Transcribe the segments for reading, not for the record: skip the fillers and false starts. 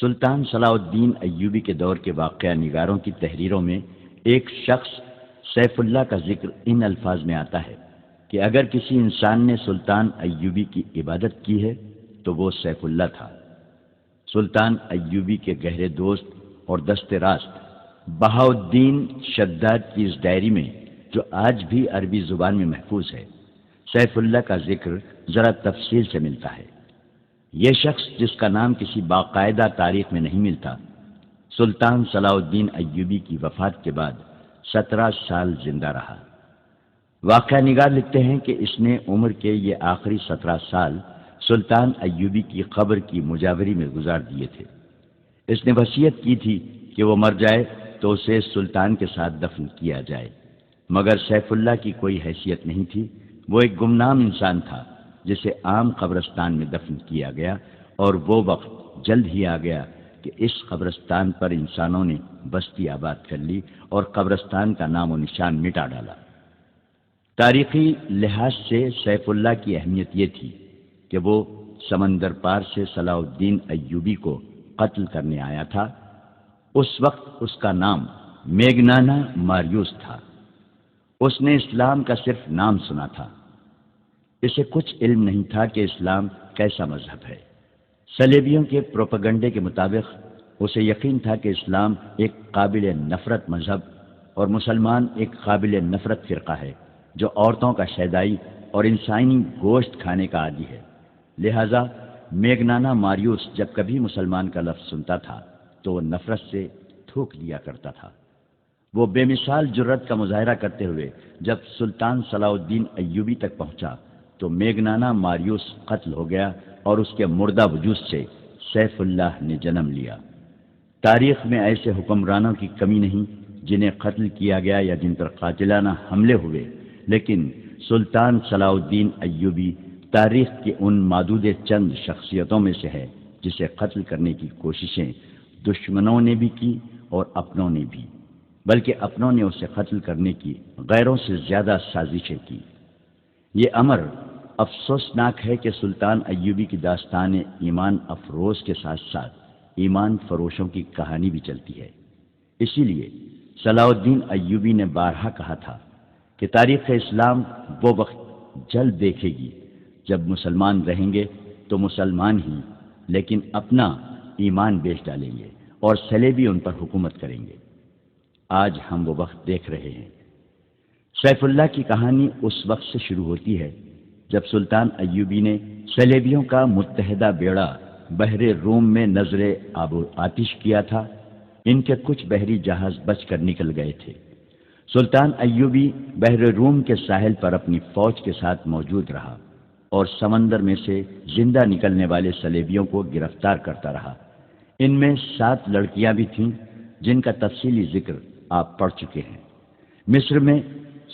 سلطان صلاح الدین ایوبی کے دور کے واقعہ نگاروں کی تحریروں میں ایک شخص سیف اللہ کا ذکر ان الفاظ میں آتا ہے کہ اگر کسی انسان نے سلطان ایوبی کی عبادت کی ہے تو وہ سیف اللہ تھا۔ سلطان ایوبی کے گہرے دوست اور دست راست بہاؤالدین شداد کی اس ڈائری میں، جو آج بھی عربی زبان میں محفوظ ہے، سیف اللہ کا ذکر ذرا تفصیل سے ملتا ہے۔ یہ شخص جس کا نام کسی باقاعدہ تاریخ میں نہیں ملتا، سلطان صلاح الدین ایوبی کی وفات کے بعد 17 سال زندہ رہا۔ واقعہ نگار لکھتے ہیں کہ اس نے عمر کے یہ آخری 17 سال سلطان ایوبی کی قبر کی مجاوری میں گزار دیے تھے۔ اس نے وصیت کی تھی کہ وہ مر جائے تو اسے سلطان کے ساتھ دفن کیا جائے، مگر سیف اللہ کی کوئی حیثیت نہیں تھی۔ وہ ایک گمنام انسان تھا جسے عام قبرستان میں دفن کیا گیا، اور وہ وقت جلد ہی آ گیا کہ اس قبرستان پر انسانوں نے بستی آباد کر لی اور قبرستان کا نام و نشان مٹا ڈالا۔ تاریخی لحاظ سے سیف اللہ کی اہمیت یہ تھی کہ وہ سمندر پار سے صلاح الدین ایوبی کو قتل کرنے آیا تھا۔ اس وقت اس کا نام میگنانا ماریوس تھا۔ اس نے اسلام کا صرف نام سنا تھا، اسے کچھ علم نہیں تھا کہ اسلام کیسا مذہب ہے۔ صلیبیوں کے پروپیگنڈے کے مطابق اسے یقین تھا کہ اسلام ایک قابل نفرت مذہب اور مسلمان ایک قابل نفرت فرقہ ہے جو عورتوں کا شیدائی اور انسانی گوشت کھانے کا عادی ہے۔ لہذا میگنانا ماریوس جب کبھی مسلمان کا لفظ سنتا تھا تو وہ نفرت سے تھوک لیا کرتا تھا۔ وہ بے مثال جرأت کا مظاہرہ کرتے ہوئے جب سلطان صلاح الدین ایوبی تک پہنچا تو میگنانا ماریوس قتل ہو گیا اور اس کے مردہ وجود سے سیف اللہ نے جنم لیا۔ تاریخ میں ایسے حکمرانوں کی کمی نہیں جنہیں قتل کیا گیا یا جن پر قاتلانہ حملے ہوئے، لیکن سلطان صلاح الدین ایوبی تاریخ کی ان معدود چند شخصیتوں میں سے ہے جسے قتل کرنے کی کوششیں دشمنوں نے بھی کی اور اپنوں نے بھی، بلکہ اپنوں نے اسے قتل کرنے کی غیروں سے زیادہ سازشیں کی۔ یہ امر افسوسناک ہے کہ سلطان ایوبی کی داستان ایمان افروز کے ساتھ ساتھ ایمان فروشوں کی کہانی بھی چلتی ہے۔ اسی لیے صلاح الدین ایوبی نے بارہا کہا تھا کہ تاریخ اسلام وہ وقت جلد دیکھے گی جب مسلمان رہیں گے تو مسلمان ہی، لیکن اپنا ایمان بیچ ڈالیں گے اور صلیبی ان پر حکومت کریں گے۔ آج ہم وہ وقت دیکھ رہے ہیں۔ سیف اللہ کی کہانی اس وقت سے شروع ہوتی ہے جب سلطان ایوبی نے صلیبیوں کا متحدہ بیڑا بحر روم میں نظر آب و آتش کیا تھا۔ ان کے کچھ بحری جہاز بچ کر نکل گئے تھے۔ سلطان ایوبی بحر روم کے ساحل پر اپنی فوج کے ساتھ موجود رہا اور سمندر میں سے زندہ نکلنے والے صلیبیوں کو گرفتار کرتا رہا۔ ان میں 7 لڑکیاں بھی تھیں جن کا تفصیلی ذکر آپ پڑھ چکے ہیں۔ مصر میں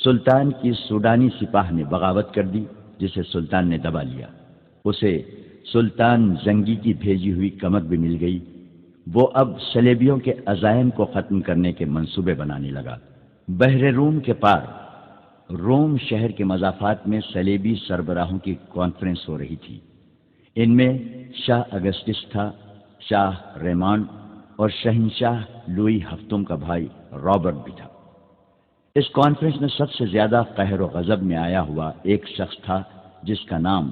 سلطان کی سوڈانی سپاہ نے بغاوت کر دی جسے سلطان نے دبا لیا۔ اسے سلطان زنگی کی بھیجی ہوئی کمک بھی مل گئی۔ وہ اب صلیبیوں کے عزائم کو ختم کرنے کے منصوبے بنانے لگا۔ بحر روم کے پار روم شہر کے مضافات میں صلیبی سربراہوں کی کانفرنس ہو رہی تھی۔ ان میں شاہ اگسٹس تھا، شاہ ریمانڈ اور شہنشاہ لوئی ہفتم کا بھائی رابرٹ بھی تھا۔ اس کانفرنس میں سب سے زیادہ قہر و غضب میں آیا ہوا ایک شخص تھا جس کا نام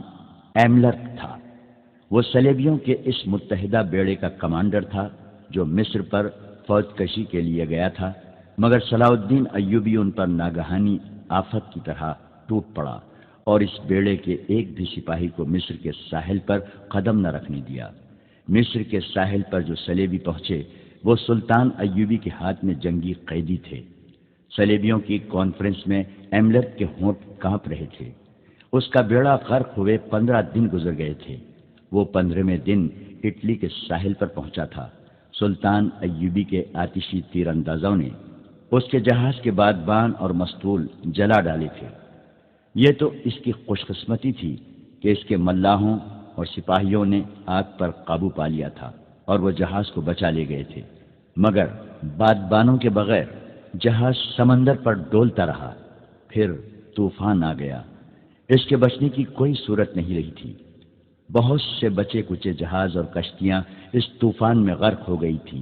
ایملرک تھا۔ وہ صلیبیوں کے اس متحدہ بیڑے کا کمانڈر تھا جو مصر پر فوج کشی کے لیے گیا تھا، مگر صلاح الدین ایوبی ان پر ناگہانی آفت کی طرح ٹوٹ پڑا اور اس بیڑے کے ایک بھی سپاہی کو مصر کے ساحل پر قدم نہ رکھنے دیا۔ مصر کے ساحل پر جو صلیبی پہنچے وہ سلطان ایوبی کے ہاتھ میں جنگی قیدی تھے۔ صلیبیوں کی کانفرنس میں ایملرک کے ہونٹ کانپ رہے تھے۔ اس کا بیڑا غرق ہوئے 15 دن گزر گئے تھے۔ وہ 15ویں دن اٹلی کے ساحل پر پہنچا تھا۔ سلطان ایوبی کے آتشی تیر اندازوں نے اس کے جہاز کے بادبان اور مستول جلا ڈالے تھے۔ یہ تو اس کی خوش قسمتی تھی کہ اس کے ملاحوں اور سپاہیوں نے آگ پر قابو پا لیا تھا اور وہ جہاز کو بچا لے گئے تھے، مگر بادبانوں کے بغیر جہاز سمندر پر ڈولتا رہا۔ پھر طوفان آ گیا۔ اس کے بچنے کی کوئی صورت نہیں رہی تھی۔ بہت سے بچے کچے جہاز اور کشتیاں اس طوفان میں غرق ہو گئی تھیں۔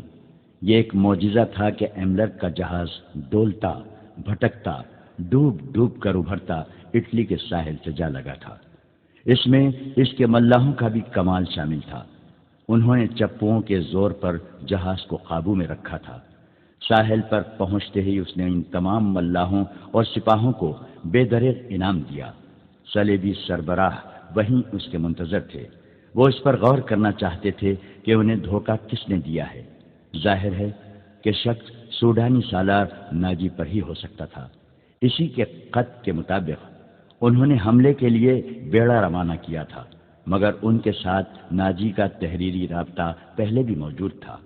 یہ ایک معجزہ تھا کہ ایملر کا جہاز ڈولتا، بھٹکتا، ڈوب ڈوب کر ابھرتا اٹلی کے ساحل سے جا لگا تھا۔ اس میں اس کے ملاحوں کا بھی کمال شامل تھا۔ انہوں نے چپوؤں کے زور پر جہاز کو قابو میں رکھا تھا۔ ساحل پر پہنچتے ہی اس نے ان تمام ملاحوں اور سپاہوں کو بے دریغ انعام دیا۔ صلیبی سربراہ وہیں اس کے منتظر تھے۔ وہ اس پر غور کرنا چاہتے تھے کہ انہیں دھوکہ کس نے دیا ہے۔ ظاہر ہے کہ شک سوڈانی سالار ناجی پر ہی ہو سکتا تھا۔ اسی کے خط کے مطابق انہوں نے حملے کے لیے بیڑا روانہ کیا تھا، مگر ان کے ساتھ ناجی کا تحریری رابطہ پہلے بھی موجود تھا۔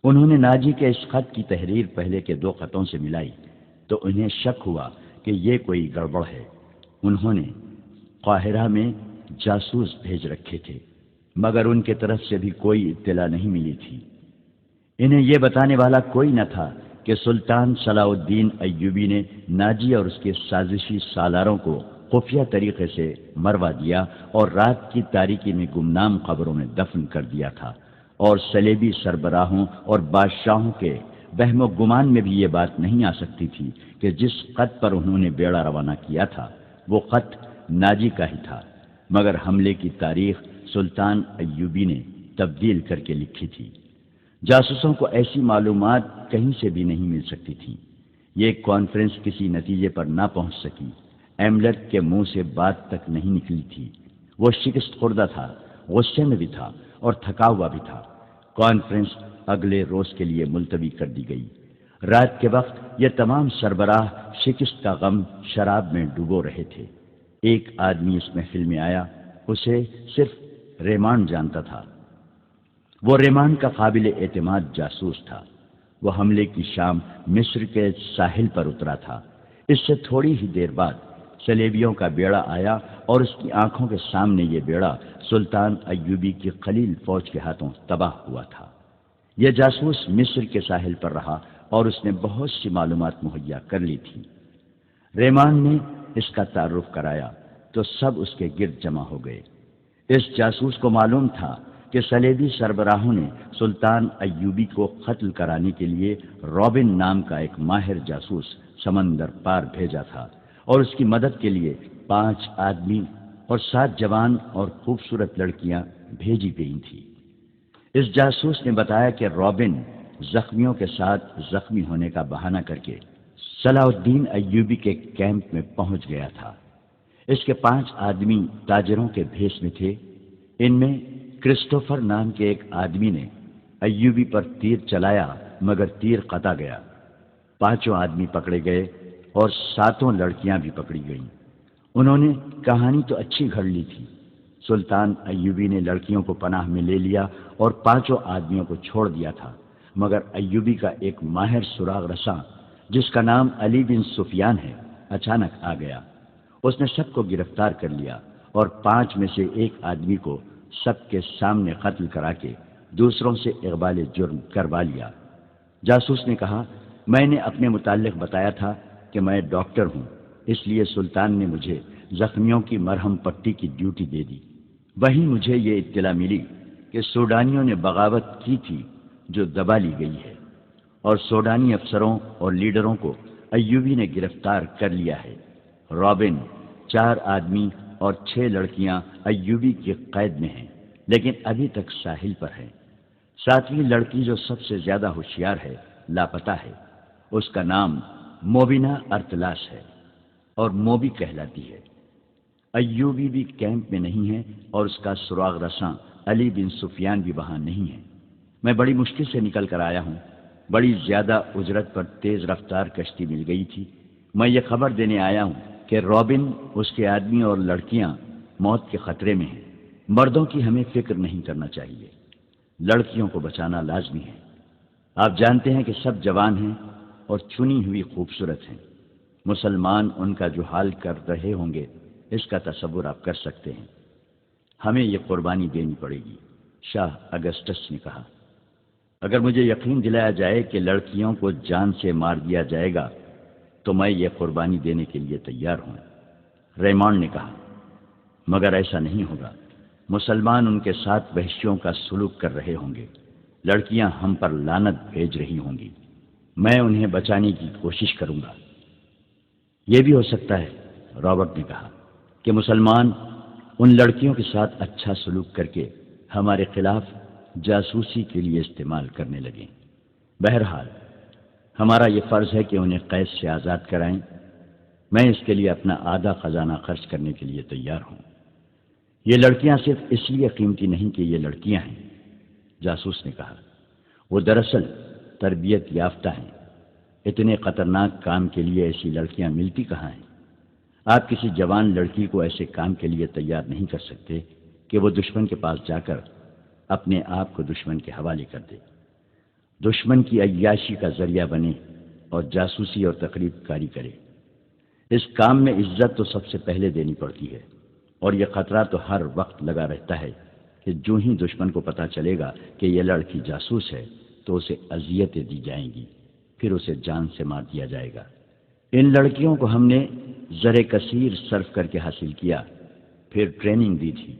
انہوں نے ناجی کے اس خط کی تحریر پہلے کے 2 خطوں سے ملائی تو انہیں شک ہوا کہ یہ کوئی گڑبڑ ہے۔ انہوں نے قاہرہ میں جاسوس بھیج رکھے تھے، مگر ان کی طرف سے بھی کوئی اطلاع نہیں ملی تھی۔ انہیں یہ بتانے والا کوئی نہ تھا کہ سلطان صلاح الدین ایوبی نے ناجی اور اس کے سازشی سالاروں کو خفیہ طریقے سے مروا دیا اور رات کی تاریکی میں گمنام قبروں میں دفن کر دیا تھا، اور صلیبی سربراہوں اور بادشاہوں کے وہم و گمان میں بھی یہ بات نہیں آ سکتی تھی کہ جس خط پر انہوں نے بیڑا روانہ کیا تھا وہ خط ناجی کا ہی تھا، مگر حملے کی تاریخ سلطان ایوبی نے تبدیل کر کے لکھی تھی۔ جاسوسوں کو ایسی معلومات کہیں سے بھی نہیں مل سکتی تھی۔ یہ کانفرنس کسی نتیجے پر نہ پہنچ سکی۔ ایملر کے منہ سے بات تک نہیں نکلی تھی۔ وہ شکست خوردہ تھا، غصے میں بھی تھا اور تھکا ہوا بھی تھا۔ کانفرنس اگلے روز کے لیے ملتوی کر دی گئی۔ رات کے وقت یہ تمام سربراہ شکست کا غم شراب میں ڈوبو رہے تھے۔ ایک آدمی اس محفل میں آیا، اسے صرف ریمانڈ جانتا تھا۔ وہ ریمانڈ کا قابل اعتماد جاسوس تھا۔ وہ حملے کی شام مصر کے ساحل پر اترا تھا۔ اس سے تھوڑی ہی دیر بعد صلیبیوں کا بیڑا آیا اور اس کی آنکھوں کے سامنے یہ بیڑا سلطان ایوبی کی قلیل فوج کے ہاتھوں تباہ ہوا تھا۔ یہ جاسوس مصر کے ساحل پر رہا اور اس نے بہت سی معلومات مہیا کر لی تھی۔ ریمان نے اس کا تعارف کرایا تو سب اس کے گرد جمع ہو گئے۔ اس جاسوس کو معلوم تھا کہ صلیبی سربراہوں نے سلطان ایوبی کو قتل کرانے کے لیے رابن نام کا ایک ماہر جاسوس سمندر پار بھیجا تھا، اور اس کی مدد کے لیے 5 آدمی اور 7 جوان اور خوبصورت لڑکیاں بھیجی گئی تھیں۔ اس جاسوس نے بتایا کہ رابن زخمیوں کے ساتھ زخمی ہونے کا بہانہ کر کے صلاح الدین ایوبی کے کیمپ میں پہنچ گیا تھا۔ اس کے 5 آدمی تاجروں کے بھیس میں تھے۔ ان میں کرسٹوفر نام کے ایک آدمی نے ایوبی پر تیر چلایا، مگر تیر قطع گیا۔ 5 آدمی پکڑے گئے اور 7 لڑکیاں بھی پکڑی گئیں۔ انہوں نے کہانی تو اچھی گھڑ لی تھی۔ سلطان ایوبی نے لڑکیوں کو پناہ میں لے لیا اور 5 آدمیوں کو چھوڑ دیا تھا، مگر ایوبی کا ایک ماہر سراغ رساں جس کا نام علی بن سفیان ہے اچانک آ گیا۔ اس نے سب کو گرفتار کر لیا اور 5 میں سے ایک آدمی کو سب کے سامنے قتل کرا کے دوسروں سے اقبال جرم کروا لیا۔ جاسوس نے کہا، میں نے اپنے متعلق بتایا تھا کہ میں ڈاکٹر ہوں، اس لیے سلطان نے مجھے زخمیوں کی مرہم پٹی کی ڈیوٹی دے دی۔ وہیں مجھے یہ اطلاع ملی کہ سوڈانیوں نے بغاوت کی تھی جو دبا لی گئی ہے، اور سوڈانی افسروں اور لیڈروں کو ایوبی نے گرفتار کر لیا ہے۔ رابن، 4 آدمی اور 6 لڑکیاں ایوبی کی قید میں ہیں، لیکن ابھی تک ساحل پر ہیں۔ 7ویں لڑکی جو سب سے زیادہ ہوشیار ہے لاپتہ ہے۔ اس کا نام موبینا ارتلاس ہے اور موبی کہلاتی ہے۔ ایوبی بھی کیمپ میں نہیں ہے اور اس کا سراغ رساں علی بن سفیان بھی وہاں نہیں ہے۔ میں بڑی مشکل سے نکل کر آیا ہوں۔ بڑی زیادہ اجرت پر تیز رفتار کشتی مل گئی تھی۔ میں یہ خبر دینے آیا ہوں کہ رابن، اس کے آدمی اور لڑکیاں موت کے خطرے میں ہیں۔ مردوں کی ہمیں فکر نہیں کرنا چاہیے، لڑکیوں کو بچانا لازمی ہے۔ آپ جانتے ہیں کہ سب جوان ہیں اور چنی ہوئی خوبصورت ہیں۔ مسلمان ان کا جو حال کر رہے ہوں گے اس کا تصور آپ کر سکتے ہیں۔ ہمیں یہ قربانی دینی پڑے گی، شاہ اگسٹس نے کہا۔ اگر مجھے یقین دلایا جائے کہ لڑکیوں کو جان سے مار دیا جائے گا تو میں یہ قربانی دینے کے لیے تیار ہوں، ریمانڈ نے کہا، مگر ایسا نہیں ہوگا۔ مسلمان ان کے ساتھ وحشیوں کا سلوک کر رہے ہوں گے، لڑکیاں ہم پر لعنت بھیج رہی ہوں گی، میں انہیں بچانے کی کوشش کروں گا۔ یہ بھی ہو سکتا ہے، رابرٹ نے کہا، کہ مسلمان ان لڑکیوں کے ساتھ اچھا سلوک کر کے ہمارے خلاف جاسوسی کے لیے استعمال کرنے لگیں۔ بہرحال ہمارا یہ فرض ہے کہ انہیں قید سے آزاد کرائیں، میں اس کے لیے اپنا آدھا خزانہ خرچ کرنے کے لیے تیار ہوں۔ یہ لڑکیاں صرف اس لیے قیمتی نہیں کہ یہ لڑکیاں ہیں، جاسوس نے کہا، وہ دراصل تربیت یافتہ ہیں۔ اتنے خطرناک کام کے لیے ایسی لڑکیاں ملتی کہاں ہیں؟ آپ کسی جوان لڑکی کو ایسے کام کے لیے تیار نہیں کر سکتے کہ وہ دشمن کے پاس جا کر اپنے آپ کو دشمن کے حوالے کر دے، دشمن کی عیاشی کا ذریعہ بنے اور جاسوسی اور تقریب کاری کرے۔ اس کام میں عزت تو سب سے پہلے دینی پڑتی ہے، اور یہ خطرہ تو ہر وقت لگا رہتا ہے کہ جو ہی دشمن کو پتہ چلے گا کہ یہ لڑکی جاسوس ہے تو اسے اذیتیں دی جائیں گی، پھر اسے جان سے مار دیا جائے گا۔ ان لڑکیوں کو ہم نے زر کثیر صرف کر کے حاصل کیا، پھر ٹریننگ دی تھی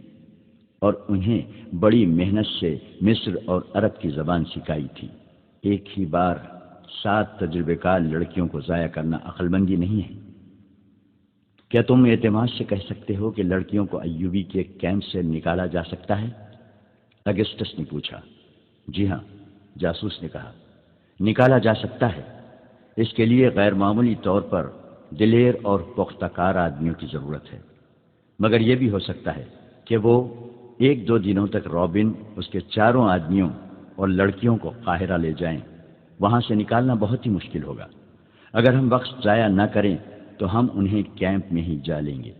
اور انہیں بڑی محنت سے مصر اور عرب کی زبان سکھائی تھی۔ ایک ہی بار 7 تجربے کار لڑکیوں کو ضائع کرنا عقل مندی نہیں ہے۔ کیا تم اعتماد سے کہہ سکتے ہو کہ لڑکیوں کو ایوبی کے کیمپ سے نکالا جا سکتا ہے؟ اگسٹس نے پوچھا۔ جی ہاں، جاسوس نے کہا، نکالا جا سکتا ہے۔ اس کے لیے غیر معمولی طور پر دلیر اور پختہ کار آدمیوں کی ضرورت ہے، مگر یہ بھی ہو سکتا ہے کہ وہ 1-2 دنوں تک رابن، اس کے 4 آدمیوں اور لڑکیوں کو قاہرہ لے جائیں۔ وہاں سے نکالنا بہت ہی مشکل ہوگا۔ اگر ہم وقت ضائع نہ کریں تو ہم انہیں کیمپ میں ہی جا لیں گے۔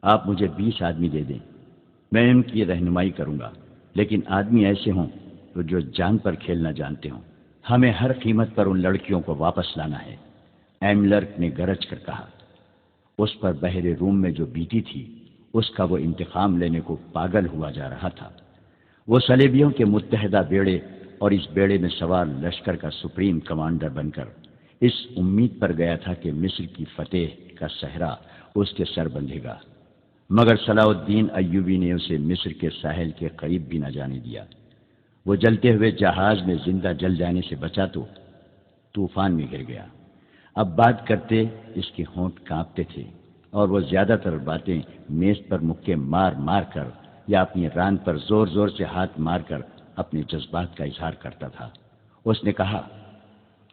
آپ مجھے 20 آدمی دے دیں، میں ان کی رہنمائی کروں گا، لیکن آدمی ایسے ہوں تو جو جان پر کھیلنا جانتے ہوں۔ ہمیں ہر قیمت پر ان لڑکیوں کو واپس لانا ہے، ایملرک نے گرج کر کہا۔ اس پر بحر روم میں جو بیتی تھی اس کا وہ انتقام لینے کو پاگل ہوا جا رہا تھا۔ وہ صلیبیوں کے متحدہ بیڑے اور اس بیڑے میں سوار لشکر کا سپریم کمانڈر بن کر اس امید پر گیا تھا کہ مصر کی فتح کا صحرا اس کے سر بندھے گا، مگر صلاح الدین ایوبی نے اسے مصر کے ساحل کے قریب بھی نہ جانے دیا۔ وہ جلتے ہوئے جہاز میں زندہ جل جانے سے بچا تو طوفان میں گر گیا۔ اب بات کرتے اس کے ہونٹ کانپتے تھے اور وہ زیادہ تر باتیں میز پر مکے مار مار کر یا اپنی ران پر زور زور سے ہاتھ مار کر اپنے جذبات کا اظہار کرتا تھا۔ اس نے کہا،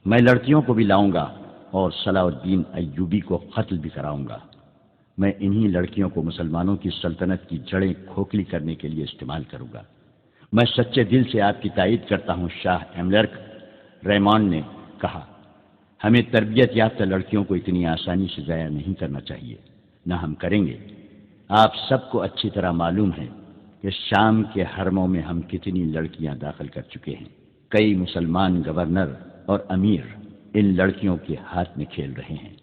میں لڑکیوں کو بھی لاؤں گا اور صلاح الدین ایوبی کو قتل بھی کراؤں گا۔ میں انہی لڑکیوں کو مسلمانوں کی سلطنت کی جڑیں کھوکھلی کرنے کے لیے استعمال کروں گا۔ میں سچے دل سے آپ کی تائید کرتا ہوں شاہ ایملرک، ریمانڈ نے کہا۔ ہمیں تربیت یافتہ لڑکیوں کو اتنی آسانی سے ضائع نہیں کرنا چاہیے، نہ ہم کریں گے۔ آپ سب کو اچھی طرح معلوم ہے کہ شام کے حرموں میں ہم کتنی لڑکیاں داخل کر چکے ہیں۔ کئی مسلمان گورنر اور امیر ان لڑکیوں کے ہاتھ میں کھیل رہے ہیں۔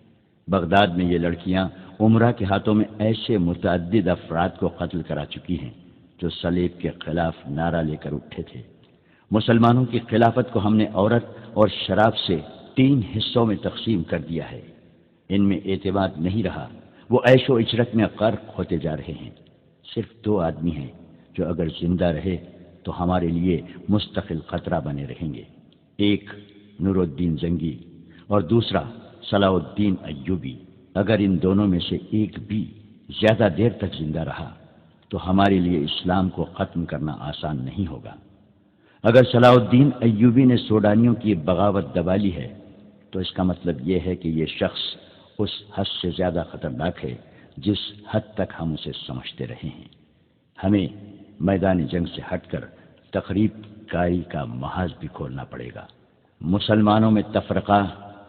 بغداد میں یہ لڑکیاں عمرہ کے ہاتھوں میں ایسے متعدد افراد کو قتل کرا چکی ہیں جو صلیب کے خلاف نعرہ لے کر اٹھے تھے۔ مسلمانوں کی خلافت کو ہم نے عورت اور شراب سے 3 حصوں میں تقسیم کر دیا ہے۔ ان میں اعتماد نہیں رہا، وہ عیش و عشرت میں غرق ہوتے جا رہے ہیں۔ صرف 2 آدمی ہیں جو اگر زندہ رہے تو ہمارے لیے مستقل خطرہ بنے رہیں گے، ایک نور الدین زنگی اور دوسرا صلاح الدین ایوبی۔ اگر ان دونوں میں سے ایک بھی زیادہ دیر تک زندہ رہا تو ہمارے لیے اسلام کو ختم کرنا آسان نہیں ہوگا۔ اگر صلاح الدین ایوبی نے سوڈانیوں کی بغاوت دبا لی ہے تو اس کا مطلب یہ ہے کہ یہ شخص اس حد سے زیادہ خطرناک ہے جس حد تک ہم اسے سمجھتے رہے ہیں۔ ہمیں میدان جنگ سے ہٹ کر تقریب کاری کا محاذ بھی کھولنا پڑے گا۔ مسلمانوں میں تفرقہ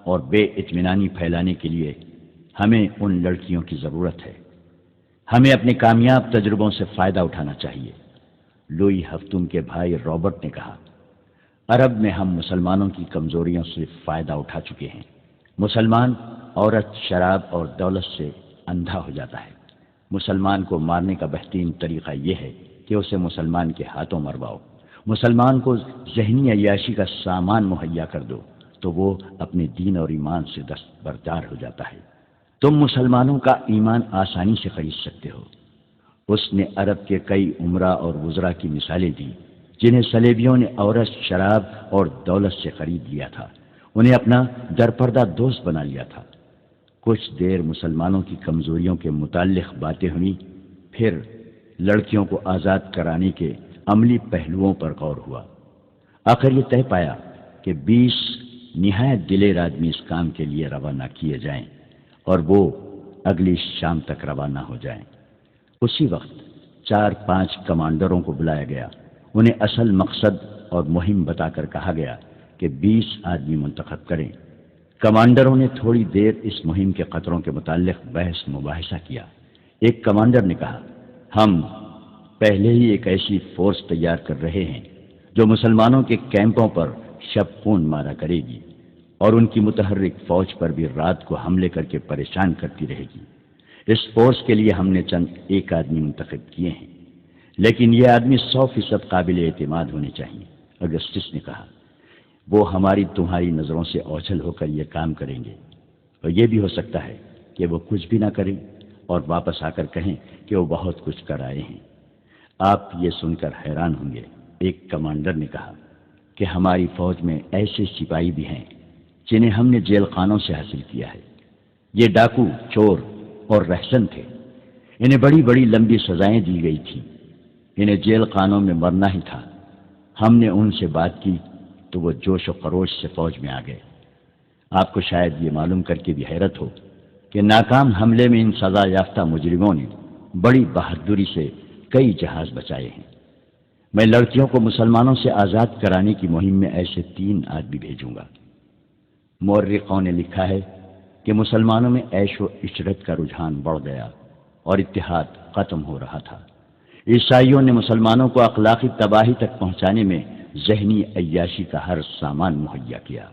اور بے اطمینانی پھیلانے کے لیے ہمیں ان لڑکیوں کی ضرورت ہے۔ ہمیں اپنے کامیاب تجربوں سے فائدہ اٹھانا چاہیے۔ لوئی ہفتم کے بھائی رابرٹ نے کہا، عرب میں ہم مسلمانوں کی کمزوریوں سے فائدہ اٹھا چکے ہیں۔ مسلمان عورت، شراب اور دولت سے اندھا ہو جاتا ہے۔ مسلمان کو مارنے کا بہترین طریقہ یہ ہے کہ اسے مسلمان کے ہاتھوں مرواؤ۔ مسلمان کو ذہنی عیاشی کا سامان مہیا کر دو تو وہ اپنے دین اور ایمان سے دستبردار ہو جاتا ہے۔ تم مسلمانوں کا ایمان آسانی سے خرید سکتے ہو، اس نے عرب کے کئی عمرا اور وزراء کی مثالیں دی جنہیں صلیبیوں نے عورت، شراب اور دولت سے خرید لیا تھا، انہیں اپنا درپردہ دوست بنا لیا تھا۔ کچھ دیر مسلمانوں کی کمزوریوں کے متعلق باتیں ہوئیں، پھر لڑکیوں کو آزاد کرانے کے عملی پہلوؤں پر غور ہوا۔ آخر یہ طے پایا کہ 20 نہایت دلیر آدمی اس کام کے لیے روانہ کیے جائیں اور وہ اگلی شام تک روانہ ہو جائیں۔ اسی وقت 4-5 کمانڈروں کو بلایا گیا، انہیں اصل مقصد اور مہم بتا کر کہا گیا کہ 20 آدمی منتخب کریں۔ کمانڈروں نے تھوڑی دیر اس مہم کے خطروں کے متعلق بحث مباحثہ کیا۔ ایک کمانڈر نے کہا، ہم پہلے ہی ایک ایسی فورس تیار کر رہے ہیں جو مسلمانوں کے کیمپوں پر شب خون مارا کرے گی اور ان کی متحرک فوج پر بھی رات کو حملے کر کے پریشان کرتی رہے گی۔ اس فورس کے لیے ہم نے چند ایک آدمی منتخب کیے ہیں، لیکن یہ آدمی 100% قابل اعتماد ہونے چاہیے۔ اگسٹس نے کہا، وہ ہماری تمہاری نظروں سے اوجھل ہو کر یہ کام کریں گے، اور یہ بھی ہو سکتا ہے کہ وہ کچھ بھی نہ کریں اور واپس آ کر کہیں کہ وہ بہت کچھ کر آئے ہیں۔ آپ یہ سن کر حیران ہوں گے، ایک کمانڈر نے کہا، کہ ہماری فوج میں ایسے سپاہی بھی ہیں جنہیں ہم نے جیل خانوں سے حاصل کیا ہے۔ یہ ڈاکو، چور اور رہزن تھے، انہیں بڑی بڑی لمبی سزائیں دی گئی تھیں، انہیں جیل خانوں میں مرنا ہی تھا۔ ہم نے ان سے بات کی تو وہ جوش و خروش سے فوج میں آ گئے۔ آپ کو شاید یہ معلوم کر کے بھی حیرت ہو کہ ناکام حملے میں ان سزا یافتہ مجرموں نے بڑی بہادری سے کئی جہاز بچائے ہیں۔ میں لڑکیوں کو مسلمانوں سے آزاد کرانے کی مہم میں ایسے 3 آدمی بھیجوں گا۔ مورخوں نے لکھا ہے کہ مسلمانوں میں عیش و عشرت کا رجحان بڑھ گیا اور اتحاد ختم ہو رہا تھا۔ عیسائیوں نے مسلمانوں کو اخلاقی تباہی تک پہنچانے میں ذہنی عیاشی کا ہر سامان مہیا کیا۔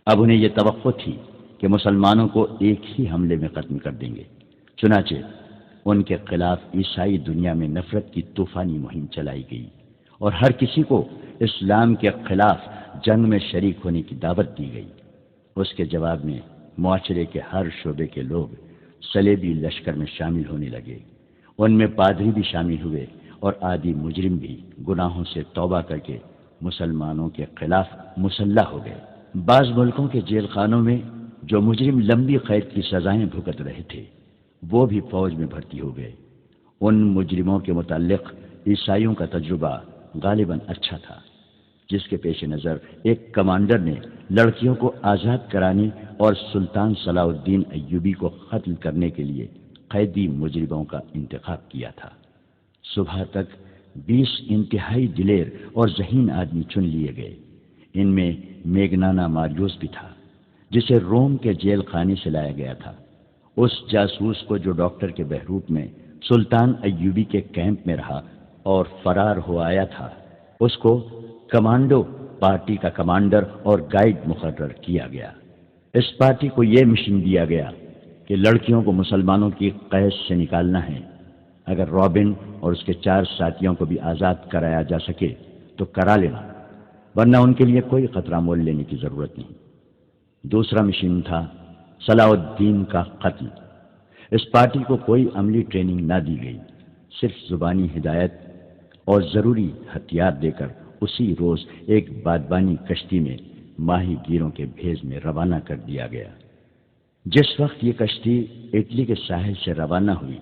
اب انہیں یہ توقع تھی کہ مسلمانوں کو ایک ہی حملے میں ختم کر دیں گے، چنانچہ ان کے خلاف عیسائی دنیا میں نفرت کی طوفانی مہم چلائی گئی اور ہر کسی کو اسلام کے خلاف جنگ میں شریک ہونے کی دعوت دی گئی۔ اس کے جواب میں معاشرے کے ہر شعبے کے لوگ صلیبی لشکر میں شامل ہونے لگے۔ ان میں پادری بھی شامل ہوئے اور عادی مجرم بھی گناہوں سے توبہ کر کے مسلمانوں کے خلاف مسلح ہو گئے۔ بعض ملکوں کے جیل خانوں میں جو مجرم لمبی قید کی سزائیں بھگت رہے تھے وہ بھی فوج میں بھرتی ہو گئے۔ ان مجرموں کے متعلق عیسائیوں کا تجربہ غالباً اچھا تھا، جس کے پیش نظر ایک کمانڈر نے لڑکیوں کو آزاد کرانے اور سلطان صلاح الدین ایوبی کو قتل کرنے کے لیے قیدی مجرموں کا انتخاب کیا تھا۔ صبح تک 20 انتہائی دلیر اور ذہین آدمی چن لیے گئے۔ ان میں میگنانا ماریوس بھی تھا، جسے روم کے جیل خانے سے لایا گیا تھا۔ اس جاسوس کو جو ڈاکٹر کے بہروپ میں سلطان ایوبی کے کیمپ میں رہا اور فرار ہو آیا تھا، اس کو کمانڈو پارٹی کا کمانڈر اور گائیڈ مقرر کیا گیا۔ اس پارٹی کو یہ مشن دیا گیا کہ لڑکیوں کو مسلمانوں کی قید سے نکالنا ہے۔ اگر رابن اور اس کے 4 ساتھیوں کو بھی آزاد کرایا جا سکے تو کرا لینا، ورنہ ان کے لیے کوئی خطرہ مول لینے کی ضرورت نہیں۔ دوسرا مشن تھا صلاح الدین کا قتل۔ اس پارٹی کو کوئی عملی ٹریننگ نہ دی گئی، صرف زبانی ہدایت اور ضروری ہتھیار دے کر اسی روز ایک بادبانی کشتی میں ماہی گیروں کے بھیس میں روانہ کر دیا گیا۔ جس وقت یہ کشتی اٹلی کے ساحل سے روانہ ہوئی،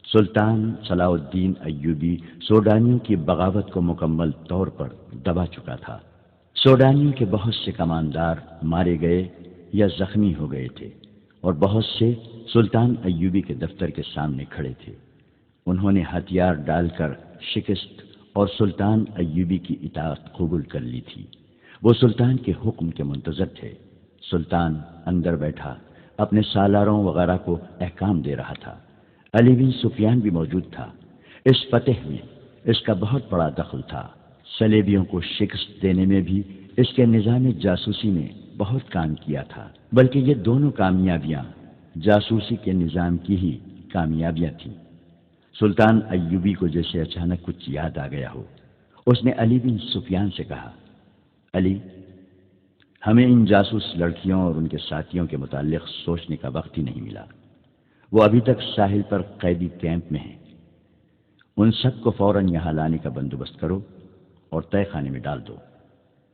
سلطان صلاح الدین ایوبی سوڈانیوں کی بغاوت کو مکمل طور پر دبا چکا تھا۔ سوڈانیوں کے بہت سے کماندار مارے گئے یا زخمی ہو گئے تھے اور بہت سے سلطان ایوبی کے دفتر کے سامنے کھڑے تھے۔ انہوں نے ہتھیار ڈال کر شکست اور سلطان ایوبی کی اطاعت قبول کر لی تھی۔ وہ سلطان کے حکم کے منتظر تھے۔ سلطان اندر بیٹھا اپنے سالاروں وغیرہ کو احکام دے رہا تھا۔ علی بن سفیان بھی موجود تھا۔ اس فتح میں اس کا بہت بڑا دخل تھا۔ صلیبیوں کو شکست دینے میں بھی اس کے نظام جاسوسی نے بہت کام کیا تھا، بلکہ یہ دونوں کامیابیاں جاسوسی کے نظام کی ہی کامیابیاں تھیں۔ سلطان ایوبی کو جیسے اچانک کچھ یاد آ گیا ہو، اس نے علی بن سفیان سے کہا، علی، ہمیں ان جاسوس لڑکیوں اور ان کے ساتھیوں کے متعلق سوچنے کا وقت ہی نہیں ملا۔ وہ ابھی تک ساحل پر قیدی کیمپ میں ہیں۔ ان سب کو فوراً یہاں لانے کا بندوبست کرو اور طے خانے میں ڈال دو۔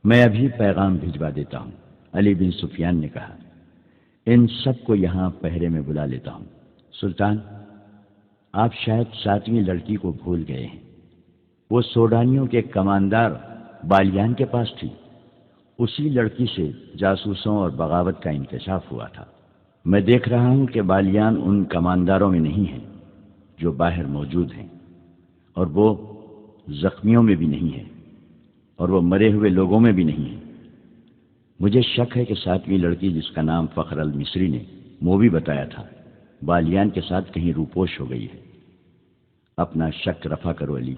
میں ابھی پیغام بھجوا دیتا ہوں، علی بن سفیان نے کہا۔ ان سب کو یہاں پہرے میں بلا لیتا ہوں۔ سلطان، آپ شاید 7ویں لڑکی کو بھول گئے ہیں۔ وہ سوڈانیوں کے کماندار بالیان کے پاس تھی۔ اسی لڑکی سے جاسوسوں اور بغاوت کا انکشاف ہوا تھا۔ میں دیکھ رہا ہوں کہ بالیان ان کمانداروں میں نہیں ہیں جو باہر موجود ہیں، اور وہ زخمیوں میں بھی نہیں ہے، اور وہ مرے ہوئے لوگوں میں بھی نہیں ہے۔ مجھے شک ہے کہ 7ویں لڑکی، جس کا نام فخر المصری نے مووی بتایا تھا، بالیان کے ساتھ کہیں روپوش ہو گئی ہے۔ اپنا شک رفع کرو علی،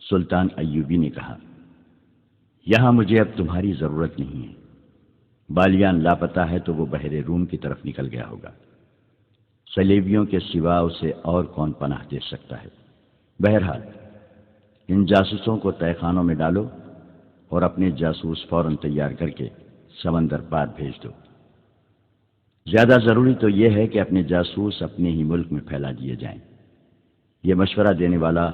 سلطان ایوبی نے کہا۔ یہاں مجھے اب تمہاری ضرورت نہیں ہے۔ بالیان لاپتہ ہے تو وہ بحر روم کی طرف نکل گیا ہوگا۔ صلیبیوں کے سوا اسے اور کون پناہ دے سکتا ہے؟ بہرحال ان جاسوسوں کو تہہ خانوں میں ڈالو اور اپنے جاسوس فوراً تیار کر کے سمندر پار بھیج دو۔ زیادہ ضروری تو یہ ہے کہ اپنے جاسوس اپنے ہی ملک میں پھیلا دیے جائیں۔ یہ مشورہ دینے والا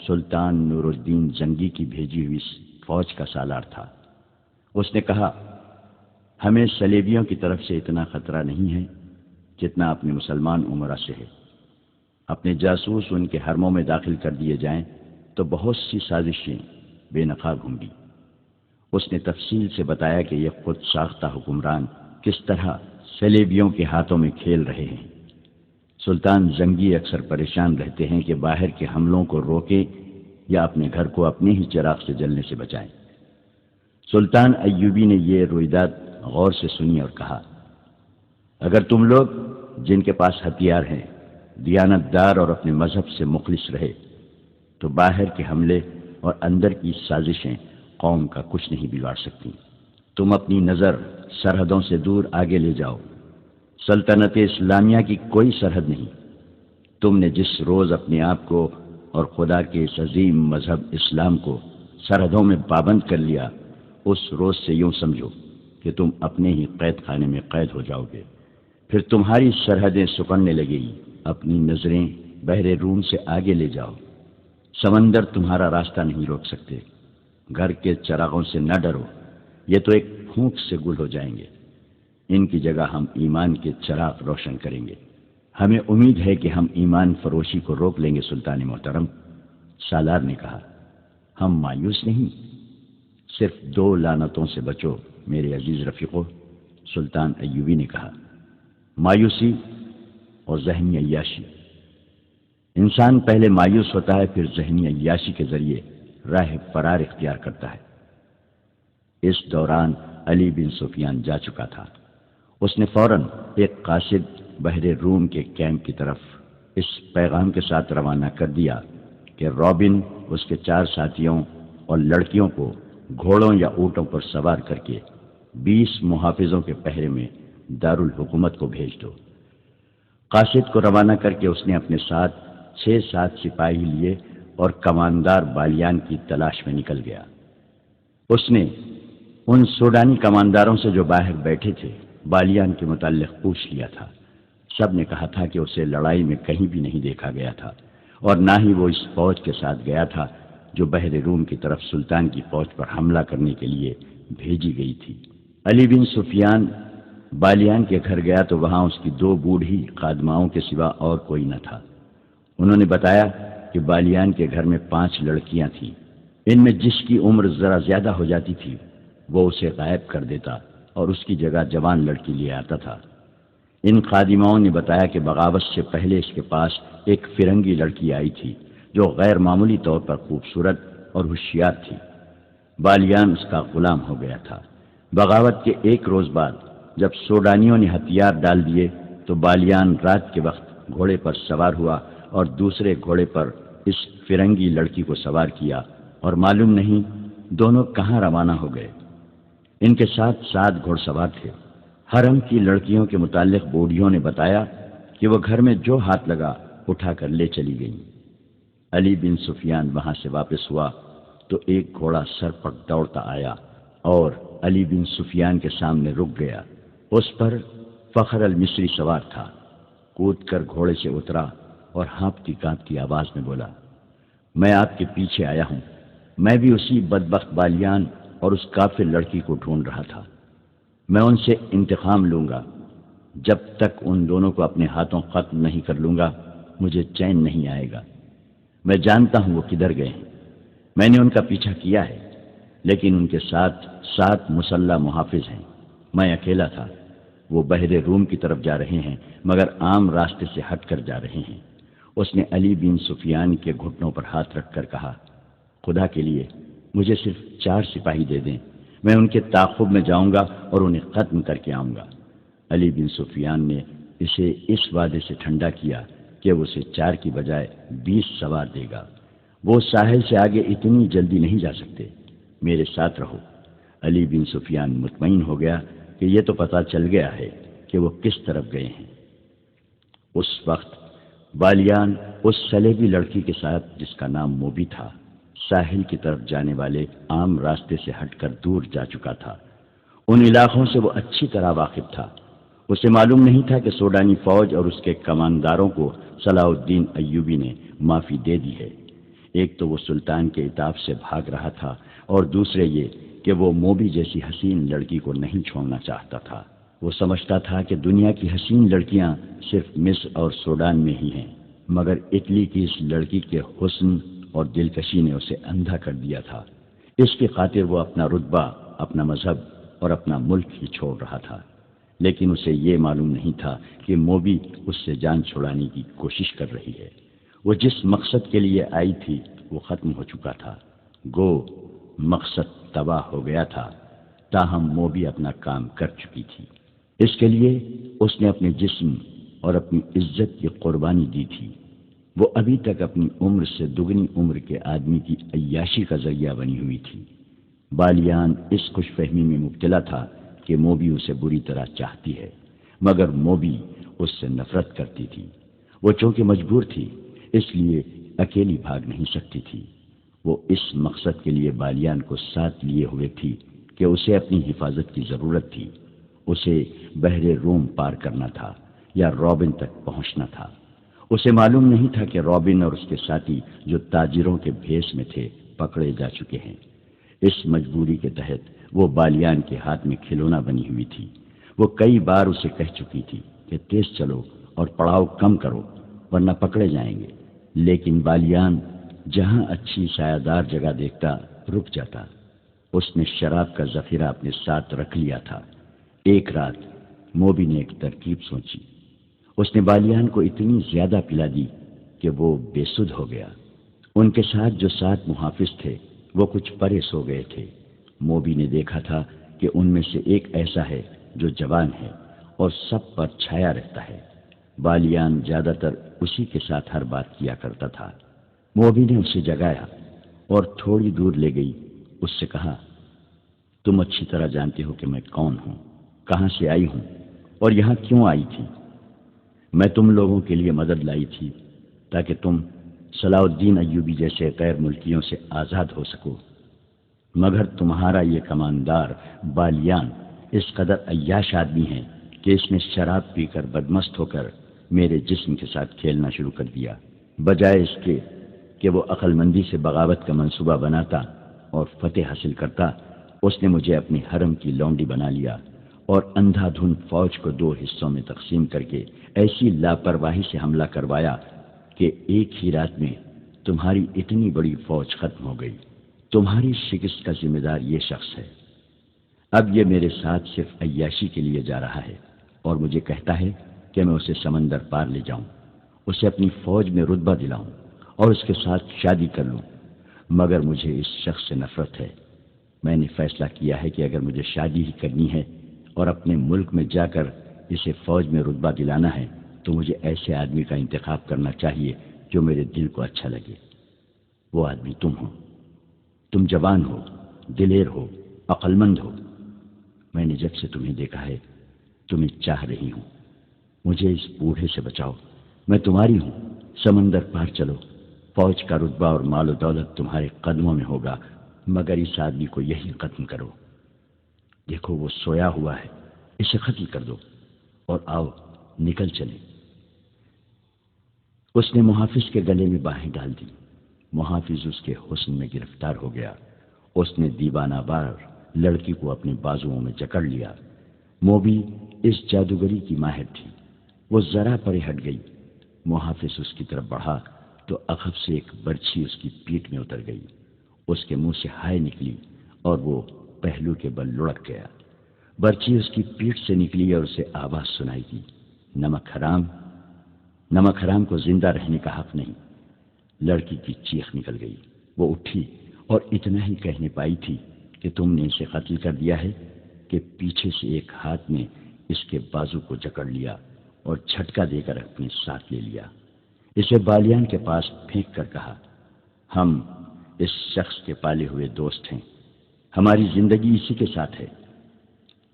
سلطان نور الدین زنگی کی بھیجی ہوئی فوج کا سالار تھا۔ اس نے کہا، ہمیں صلیبیوں کی طرف سے اتنا خطرہ نہیں ہے جتنا اپنے مسلمان امرا سے ہے۔ اپنے جاسوس ان کے حرموں میں داخل کر دیے جائیں تو بہت سی سازشیں بے نقاب ہوں گی۔ اس نے تفصیل سے بتایا کہ یہ خود ساختہ حکمران کس طرح صلیبیوں کے ہاتھوں میں کھیل رہے ہیں۔ سلطان زنگی اکثر پریشان رہتے ہیں کہ باہر کے حملوں کو روکیں یا اپنے گھر کو اپنے ہی چراغ سے جلنے سے بچائیں۔ سلطان ایوبی نے یہ رویداد غور سے سنی اور کہا، اگر تم لوگ جن کے پاس ہتھیار ہیں دیانت دار اور اپنے مذہب سے مخلص رہے تو باہر کے حملے اور اندر کی سازشیں قوم کا کچھ نہیں بگاڑ سکتی۔ تم اپنی نظر سرحدوں سے دور آگے لے جاؤ۔ سلطنت اسلامیہ کی کوئی سرحد نہیں۔ تم نے جس روز اپنے آپ کو اور خدا کے اس عظیم مذہب اسلام کو سرحدوں میں پابند کر لیا، اس روز سے یوں سمجھو کہ تم اپنے ہی قید خانے میں قید ہو جاؤ گے۔ پھر تمہاری سرحدیں سکڑنے لگے گی۔ اپنی نظریں بحر روم سے آگے لے جاؤ۔ سمندر تمہارا راستہ نہیں روک سکتے۔ گھر کے چراغوں سے نہ ڈرو، یہ تو ایک پھونک سے گل ہو جائیں گے۔ ان کی جگہ ہم ایمان کے چراغ روشن کریں گے۔ ہمیں امید ہے کہ ہم ایمان فروشی کو روک لیں گے سلطان محترم، سالار نے کہا۔ ہم مایوس نہیں، صرف 2 لعنتوں سے بچو میرے عزیز رفیقو، سلطان ایوبی نے کہا، مایوسی اور ذہنی عیاشی۔ انسان پہلے مایوس ہوتا ہے، پھر ذہنی عیاشی کے ذریعے راہ فرار اختیار کرتا ہے۔ اس دوران علی بن سفیان جا چکا تھا۔ اس نے فوراً ایک قاصد بحر روم کے کیمپ کی طرف اس پیغام کے ساتھ روانہ کر دیا کہ رابن اس کے 4 ساتھیوں اور لڑکیوں کو گھوڑوں یا اونٹوں پر سوار کر کے 20 محافظوں کے پہرے میں دارالحکومت کو بھیج دو۔ قاصد کو روانہ کر کے اس نے اپنے ساتھ 6-7 سپاہی لیے اور کماندار بالیان کی تلاش میں نکل گیا۔ اس نے ان سوڈانی کمانداروں سے جو باہر بیٹھے تھے بالیان کے متعلق پوچھ لیا تھا۔ سب نے کہا تھا کہ اسے لڑائی میں کہیں بھی نہیں دیکھا گیا تھا، اور نہ ہی وہ اس فوج کے ساتھ گیا تھا جو بحر روم کی طرف سلطان کی فوج پر حملہ کرنے کے لیے بھیجی گئی تھی۔ علی بن سفیان بالیان کے گھر گیا تو وہاں اس کی 2 بوڑھی خادماؤں کے سوا اور کوئی نہ تھا۔ انہوں نے بتایا کہ بالیان کے گھر میں 5 لڑکیاں تھیں۔ ان میں جس کی عمر ذرا زیادہ ہو جاتی تھی وہ اسے غائب کر دیتا اور اس کی جگہ جوان لڑکی لے آتا تھا۔ ان خادماؤں نے بتایا کہ بغاوت سے پہلے اس کے پاس ایک فرنگی لڑکی آئی تھی جو غیر معمولی طور پر خوبصورت اور ہوشیار تھی۔ بالیان اس کا غلام ہو گیا تھا۔ بغاوت کے 1 روز بعد جب سوڈانیوں نے ہتھیار ڈال دیے تو بالیان رات کے وقت گھوڑے پر سوار ہوا اور دوسرے گھوڑے پر اس فرنگی لڑکی کو سوار کیا، اور معلوم نہیں دونوں کہاں روانہ ہو گئے۔ ان کے ساتھ 7 گھوڑ سوار تھے۔ حرم کی لڑکیوں کے متعلق بوڑھیوں نے بتایا کہ وہ گھر میں جو ہاتھ لگا اٹھا کر لے چلی گئیں۔ علی بن سفیان وہاں سے واپس ہوا تو ایک گھوڑا سر پر دوڑتا آیا اور علی بن سفیان کے سامنے رک گیا۔ اس پر فخر المصری سوار تھا۔ کود کر گھوڑے سے اترا اور ہانپتی کانپتی آواز میں بولا، میں آپ کے پیچھے آیا ہوں۔ میں بھی اسی بدبخت بالیان اور اس کافر لڑکی کو ڈھونڈ رہا تھا۔ میں ان سے انتقام لوں گا۔ جب تک ان دونوں کو اپنے ہاتھوں ختم نہیں کر لوں گا مجھے چین نہیں آئے گا۔ میں جانتا ہوں وہ کدھر گئے ہیں۔ میں نے ان کا پیچھا کیا ہے، لیکن ان کے ساتھ 7 مسلح محافظ ہیں۔ میں اکیلا تھا۔ وہ بحر روم کی طرف جا رہے ہیں، مگر عام راستے سے ہٹ کر جا رہے ہیں۔ اس نے علی بن سفیان کے گھٹنوں پر ہاتھ رکھ کر کہا، خدا کے لیے مجھے صرف 4 سپاہی دے دیں، میں ان کے تعاقب میں جاؤں گا اور انہیں ختم کر کے آؤں گا۔ علی بن سفیان نے اسے اس وعدے سے ٹھنڈا کیا کہ وہ اسے 4 کی بجائے 20 سوار دے گا۔ وہ ساحل سے آگے اتنی جلدی نہیں جا سکتے، میرے ساتھ رہو۔ علی بن سفیان مطمئن ہو گیا کہ یہ تو پتہ چل گیا ہے کہ وہ کس طرف گئے ہیں۔ اس وقت بالیان اس سلیبی لڑکی کے ساتھ، جس کا نام موبی تھا، ساحل کی طرف جانے والے عام راستے سے ہٹ کر دور جا چکا تھا۔ ان علاقوں سے وہ اچھی طرح واقف تھا۔ اسے معلوم نہیں تھا کہ سوڈانی فوج اور اس کے کمانداروں کو صلاح الدین ایوبی نے معافی دے دی ہے۔ ایک تو وہ سلطان کے اطاعت سے بھاگ رہا تھا، اور دوسرے یہ کہ وہ موبی جیسی حسین لڑکی کو نہیں چھوڑنا چاہتا تھا۔ وہ سمجھتا تھا کہ دنیا کی حسین لڑکیاں صرف مصر اور سوڈان میں ہی ہیں، مگر اٹلی کی اس لڑکی کے حسن اور دلکشی نے اسے اندھا کر دیا تھا۔ اس کی خاطر وہ اپنا رتبہ، اپنا مذہب اور اپنا ملک ہی چھوڑ رہا تھا۔ لیکن اسے یہ معلوم نہیں تھا کہ موبی اس سے جان چھڑانے کی کوشش کر رہی ہے۔ وہ جس مقصد کے لیے آئی تھی وہ ختم ہو چکا تھا۔ گو مقصد تباہ ہو گیا تھا، تاہم موبی اپنا کام کر چکی تھی۔ اس کے لیے اس نے اپنے جسم اور اپنی عزت کی قربانی دی تھی۔ وہ ابھی تک اپنی عمر سے دگنی عمر کے آدمی کی عیاشی کا ذریعہ بنی ہوئی تھی۔ بالیان اس خوش فہمی میں مبتلا تھا کہ موبی اسے بری طرح چاہتی ہے، مگر موبی اس سے نفرت کرتی تھی۔ وہ چونکہ مجبور تھی، اس لیے اکیلی بھاگ نہیں سکتی تھی۔ وہ اس مقصد کے لیے بالیان کو ساتھ لیے ہوئے تھی کہ اسے اپنی حفاظت کی ضرورت تھی۔ اسے بحر روم پار کرنا تھا یا رابن تک پہنچنا تھا۔ اسے معلوم نہیں تھا کہ رابن اور اس کے ساتھی، جو تاجروں کے بھیس میں تھے، پکڑے جا چکے ہیں۔ اس مجبوری کے تحت وہ بالیان کے ہاتھ میں کھلونا بنی ہوئی تھی۔ وہ کئی بار اسے کہہ چکی تھی کہ تیز چلو اور پڑاؤ کم کرو ورنہ پکڑے جائیں گے، لیکن بالیان جہاں اچھی سایہ دار جگہ دیکھتا رک جاتا۔ اس نے شراب کا ذخیرہ اپنے ساتھ رکھ لیا تھا۔ ایک رات موبی نے ایک ترکیب سوچی۔ اس نے بالیان کو اتنی زیادہ پلا دی کہ وہ بے سدھ ہو گیا۔ ان کے ساتھ جو 7 محافظ تھے وہ کچھ پرے سو گئے تھے۔ موبی نے دیکھا تھا کہ ان میں سے ایک ایسا ہے جو جوان ہے اور سب پر چھایا رہتا ہے۔ بالیان زیادہ تر اسی کے ساتھ ہر بات کیا کرتا تھا۔ موبی نے اسے جگایا اور تھوڑی دور لے گئی۔ اس سے کہا، تم اچھی طرح جانتے ہو کہ میں کون ہوں، کہاں سے آئی ہوں اور یہاں کیوں آئی تھی۔ میں تم لوگوں کے لیے مدد لائی تھی تاکہ تم صلاح الدین ایوبی جیسے غیر ملکیوں سے آزاد ہو سکو، مگر تمہارا یہ کماندار بالیان اس قدر عیاش آدمی ہے کہ اس نے شراب پی کر بدمست ہو کر میرے جسم کے ساتھ کھیلنا شروع کر دیا۔ بجائے اس کے کہ وہ عقل مندی سے بغاوت کا منصوبہ بناتا اور فتح حاصل کرتا، اس نے مجھے اپنی حرم کی لونڈی بنا لیا اور اندھا دھند فوج کو 2 حصوں میں تقسیم کر کے ایسی لاپرواہی سے حملہ کروایا کہ ایک ہی رات میں تمہاری اتنی بڑی فوج ختم ہو گئی۔ تمہاری شکست کا ذمہ دار یہ شخص ہے۔ اب یہ میرے ساتھ صرف عیاشی کے لیے جا رہا ہے اور مجھے کہتا ہے کہ میں اسے سمندر پار لے جاؤں، اسے اپنی فوج میں رتبہ دلاؤں اور اس کے ساتھ شادی کر لوں، مگر مجھے اس شخص سے نفرت ہے۔ میں نے فیصلہ کیا ہے کہ اگر مجھے شادی ہی کرنی ہے اور اپنے ملک میں جا کر اسے فوج میں رتبہ دلانا ہے تو مجھے ایسے آدمی کا انتخاب کرنا چاہیے جو میرے دل کو اچھا لگے۔ وہ آدمی تم ہو۔ تم جوان ہو، دلیر ہو، عقل مند ہو۔ میں نے جب سے تمہیں دیکھا ہے تمہیں چاہ رہی ہوں۔ مجھے اس بوڑھے سے بچاؤ، میں تمہاری ہوں۔ سمندر پار چلو، فوج کا رتبہ اور مال و دولت تمہارے قدموں میں ہوگا، مگر اس آدمی کو یہی ختم کرو۔ دیکھو وہ سویا ہوا ہے، اسے ختم کر دو اور آؤ نکل چلیں۔ اس نے محافظ کے گلے میں باہیں ڈال دی۔ محافظ اس کے حسن میں گرفتار ہو گیا۔ اس نے دیوانہ وار لڑکی کو اپنے بازوؤں میں جکڑ لیا۔ موبی اس جادوگری کی ماہر تھی، وہ ذرا پرے ہٹ گئی۔ محافظ اس کی طرف بڑھا تو عقب سے ایک برچھی اس کی پیٹھ میں اتر گئی۔ اس کے منہ سے ہائے نکلی اور وہ پہلو کے بل لڑک گیا۔ برچھی اس کی پیٹھ سے نکلی اور اسے آواز سنائی دی، نمک حرام، نمک حرام کو زندہ رہنے کا حق نہیں۔ لڑکی کی چیخ نکل گئی۔ وہ اٹھی اور اتنا ہی کہنے پائی تھی کہ تم نے اسے قتل کر دیا ہے کہ پیچھے سے ایک ہاتھ نے اس کے بازو کو جکڑ لیا اور جھٹکا دے کر اپنے ساتھ لے لیا۔ اسے بالیان کے پاس پھینک کر کہا، ہم اس شخص کے پالے ہوئے دوست ہیں، ہماری زندگی اسی کے ساتھ ہے،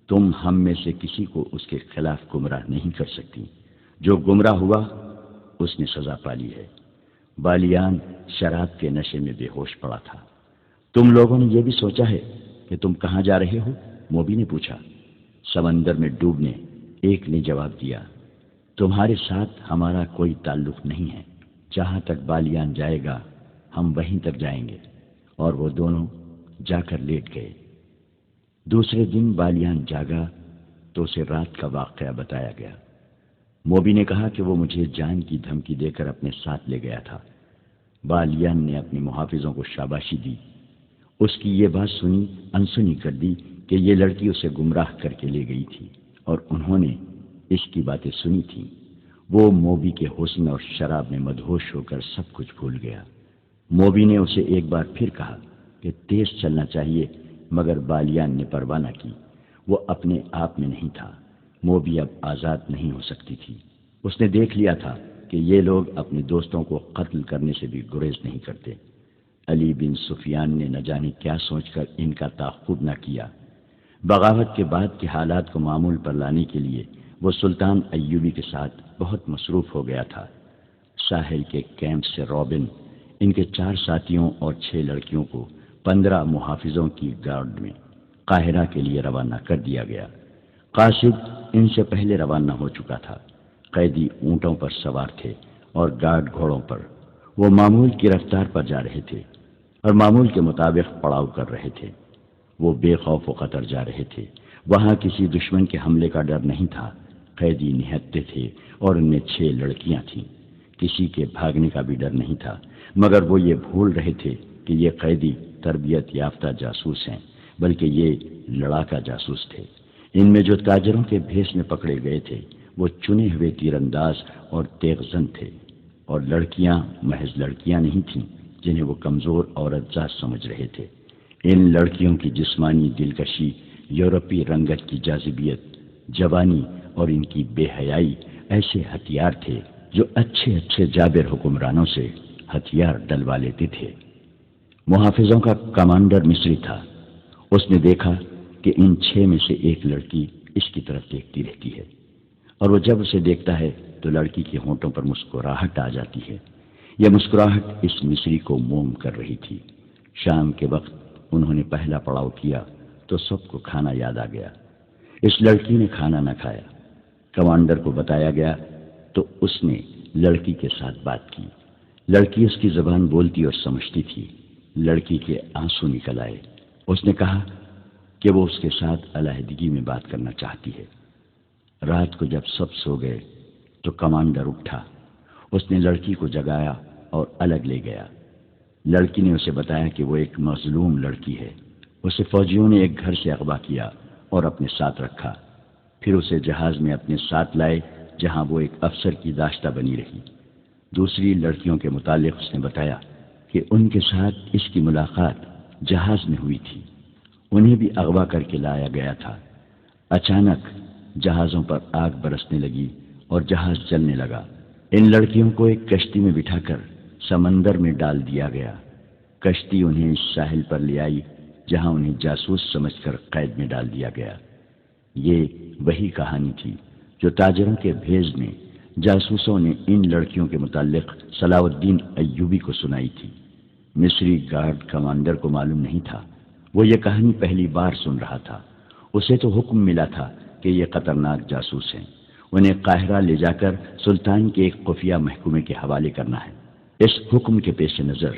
تم ہم میں سے کسی کو اس کے خلاف گمراہ نہیں کر سکتی۔ جو گمراہ ہوا اس نے سزا پالی ہے۔ بالیان شراب کے نشے میں بے ہوش پڑا تھا۔ تم لوگوں نے یہ بھی سوچا ہے کہ تم کہاں جا رہے ہو؟ موبی نے پوچھا۔ سمندر میں ڈوبنے، ایک نے جواب دیا۔ تمہارے ساتھ ہمارا کوئی تعلق نہیں ہے، جہاں تک بالیان جائے گا ہم وہیں تک جائیں گے۔ اور وہ دونوں جا کر لیٹ گئے۔ دوسرے دن بالیان جاگا تو اسے رات کا واقعہ بتایا گیا۔ موبی نے کہا کہ وہ مجھے جان کی دھمکی دے کر اپنے ساتھ لے گیا تھا۔ بالیان نے اپنے محافظوں کو شاباشی دی۔ اس کی یہ بات سنی انسنی کر دی کہ یہ لڑکی اسے گمراہ کر کے لے گئی تھی اور انہوں نے اس کی باتیں سنی تھیں۔ وہ موبی کے حسن اور شراب میں مدہوش ہو کر سب کچھ بھول گیا۔ موبی نے اسے ایک بار پھر کہا کہ تیز چلنا چاہیے، مگر بالیان نے پرواہ نہ کی۔ وہ اپنے آپ میں نہیں تھا۔ موبی اب آزاد نہیں ہو سکتی تھی۔ اس نے دیکھ لیا تھا کہ یہ لوگ اپنے دوستوں کو قتل کرنے سے بھی گریز نہیں کرتے۔ علی بن سفیان نے نہ جانے کیا سوچ کر ان کا تعاقب نہ کیا۔ بغاوت کے بعد کے حالات کو معمول پر لانے کے لیے وہ سلطان ایوبی کے ساتھ بہت مصروف ہو گیا تھا۔ ساحل کے کیمپ سے رابن، ان کے 4 ساتھیوں اور 6 لڑکیوں کو 15 محافظوں کی گارڈ میں قاہرہ کے لیے روانہ کر دیا گیا۔ قاصد ان سے پہلے روانہ ہو چکا تھا۔ قیدی اونٹوں پر سوار تھے اور گارڈ گھوڑوں پر۔ وہ معمول کی رفتار پر جا رہے تھے اور معمول کے مطابق پڑاؤ کر رہے تھے۔ وہ بے خوف و خطر جا رہے تھے۔ وہاں کسی دشمن کے حملے کا ڈر نہیں تھا۔ قیدی نہتے تھے اور ان میں 6 لڑکیاں تھیں۔ کسی کے بھاگنے کا بھی ڈر نہیں تھا، مگر وہ یہ بھول رہے تھے کہ یہ قیدی تربیت یافتہ جاسوس ہیں، بلکہ یہ لڑاکا جاسوس تھے۔ ان میں جو تاجروں کے بھیس میں پکڑے گئے تھے وہ چنے ہوئے تیر انداز اور تیغزن تھے، اور لڑکیاں محض لڑکیاں نہیں تھیں جنہیں وہ کمزور عورت ذات سمجھ رہے تھے۔ ان لڑکیوں کی جسمانی دلکشی، یورپی رنگت کی جاذبیت، جوانی اور ان کی بے حیائی ایسے ہتھیار تھے جو اچھے اچھے جابر حکمرانوں سے ہتھیار ڈلوا لیتے تھے۔ محافظوں کا کمانڈر مصری تھا۔ اس نے دیکھا کہ ان 6 میں سے ایک لڑکی اس کی طرف دیکھتی رہتی ہے، اور وہ جب اسے دیکھتا ہے تو لڑکی کے ہونٹوں پر مسکراہٹ آ جاتی ہے۔ یہ مسکراہٹ اس مصری کو موم کر رہی تھی۔ شام کے وقت انہوں نے پہلا پڑاؤ کیا تو سب کو کھانا یاد آ گیا۔ اس لڑکی نے کھانا نہ کھایا۔ کمانڈر کو بتایا گیا تو اس نے لڑکی کے ساتھ بات کی۔ لڑکی اس کی زبان بولتی اور سمجھتی تھی۔ لڑکی کے آنسو نکل آئے۔ اس نے کہا کہ وہ اس کے ساتھ علیحدگی میں بات کرنا چاہتی ہے۔ رات کو جب سب سو گئے تو کمانڈر اٹھا۔ اس نے لڑکی کو جگایا اور الگ لے گیا۔ لڑکی نے اسے بتایا کہ وہ ایک مظلوم لڑکی ہے۔ اسے فوجیوں نے ایک گھر سے اغوا کیا اور اپنے ساتھ رکھا، پھر اسے جہاز میں اپنے ساتھ لائے جہاں وہ ایک افسر کی داشتہ بنی رہی۔ دوسری لڑکیوں کے متعلق اس نے بتایا کہ ان کے ساتھ اس کی ملاقات جہاز میں ہوئی تھی، انہیں بھی اغوا کر کے لایا گیا تھا۔ اچانک جہازوں پر آگ برسنے لگی اور جہاز چلنے لگا۔ ان لڑکیوں کو ایک کشتی میں بٹھا کر سمندر میں ڈال دیا گیا۔ کشتی انہیں اس ساحل پر لے آئی جہاں انہیں جاسوس سمجھ کر قید میں ڈال دیا گیا۔ یہ وہی کہانی تھی جو تاجروں کے بھیس میں جاسوسوں نے ان لڑکیوں کے متعلق صلاح الدین ایوبی کو سنائی تھی۔ مصری گارڈ کمانڈر کو معلوم نہیں تھا، وہ یہ کہانی پہلی بار سن رہا تھا۔ اسے تو حکم ملا تھا کہ یہ خطرناک جاسوس ہیں، انہیں قاہرہ لے جا کر سلطان کے ایک خفیہ محکمے کے حوالے کرنا ہے۔ اس حکم کے پیش نظر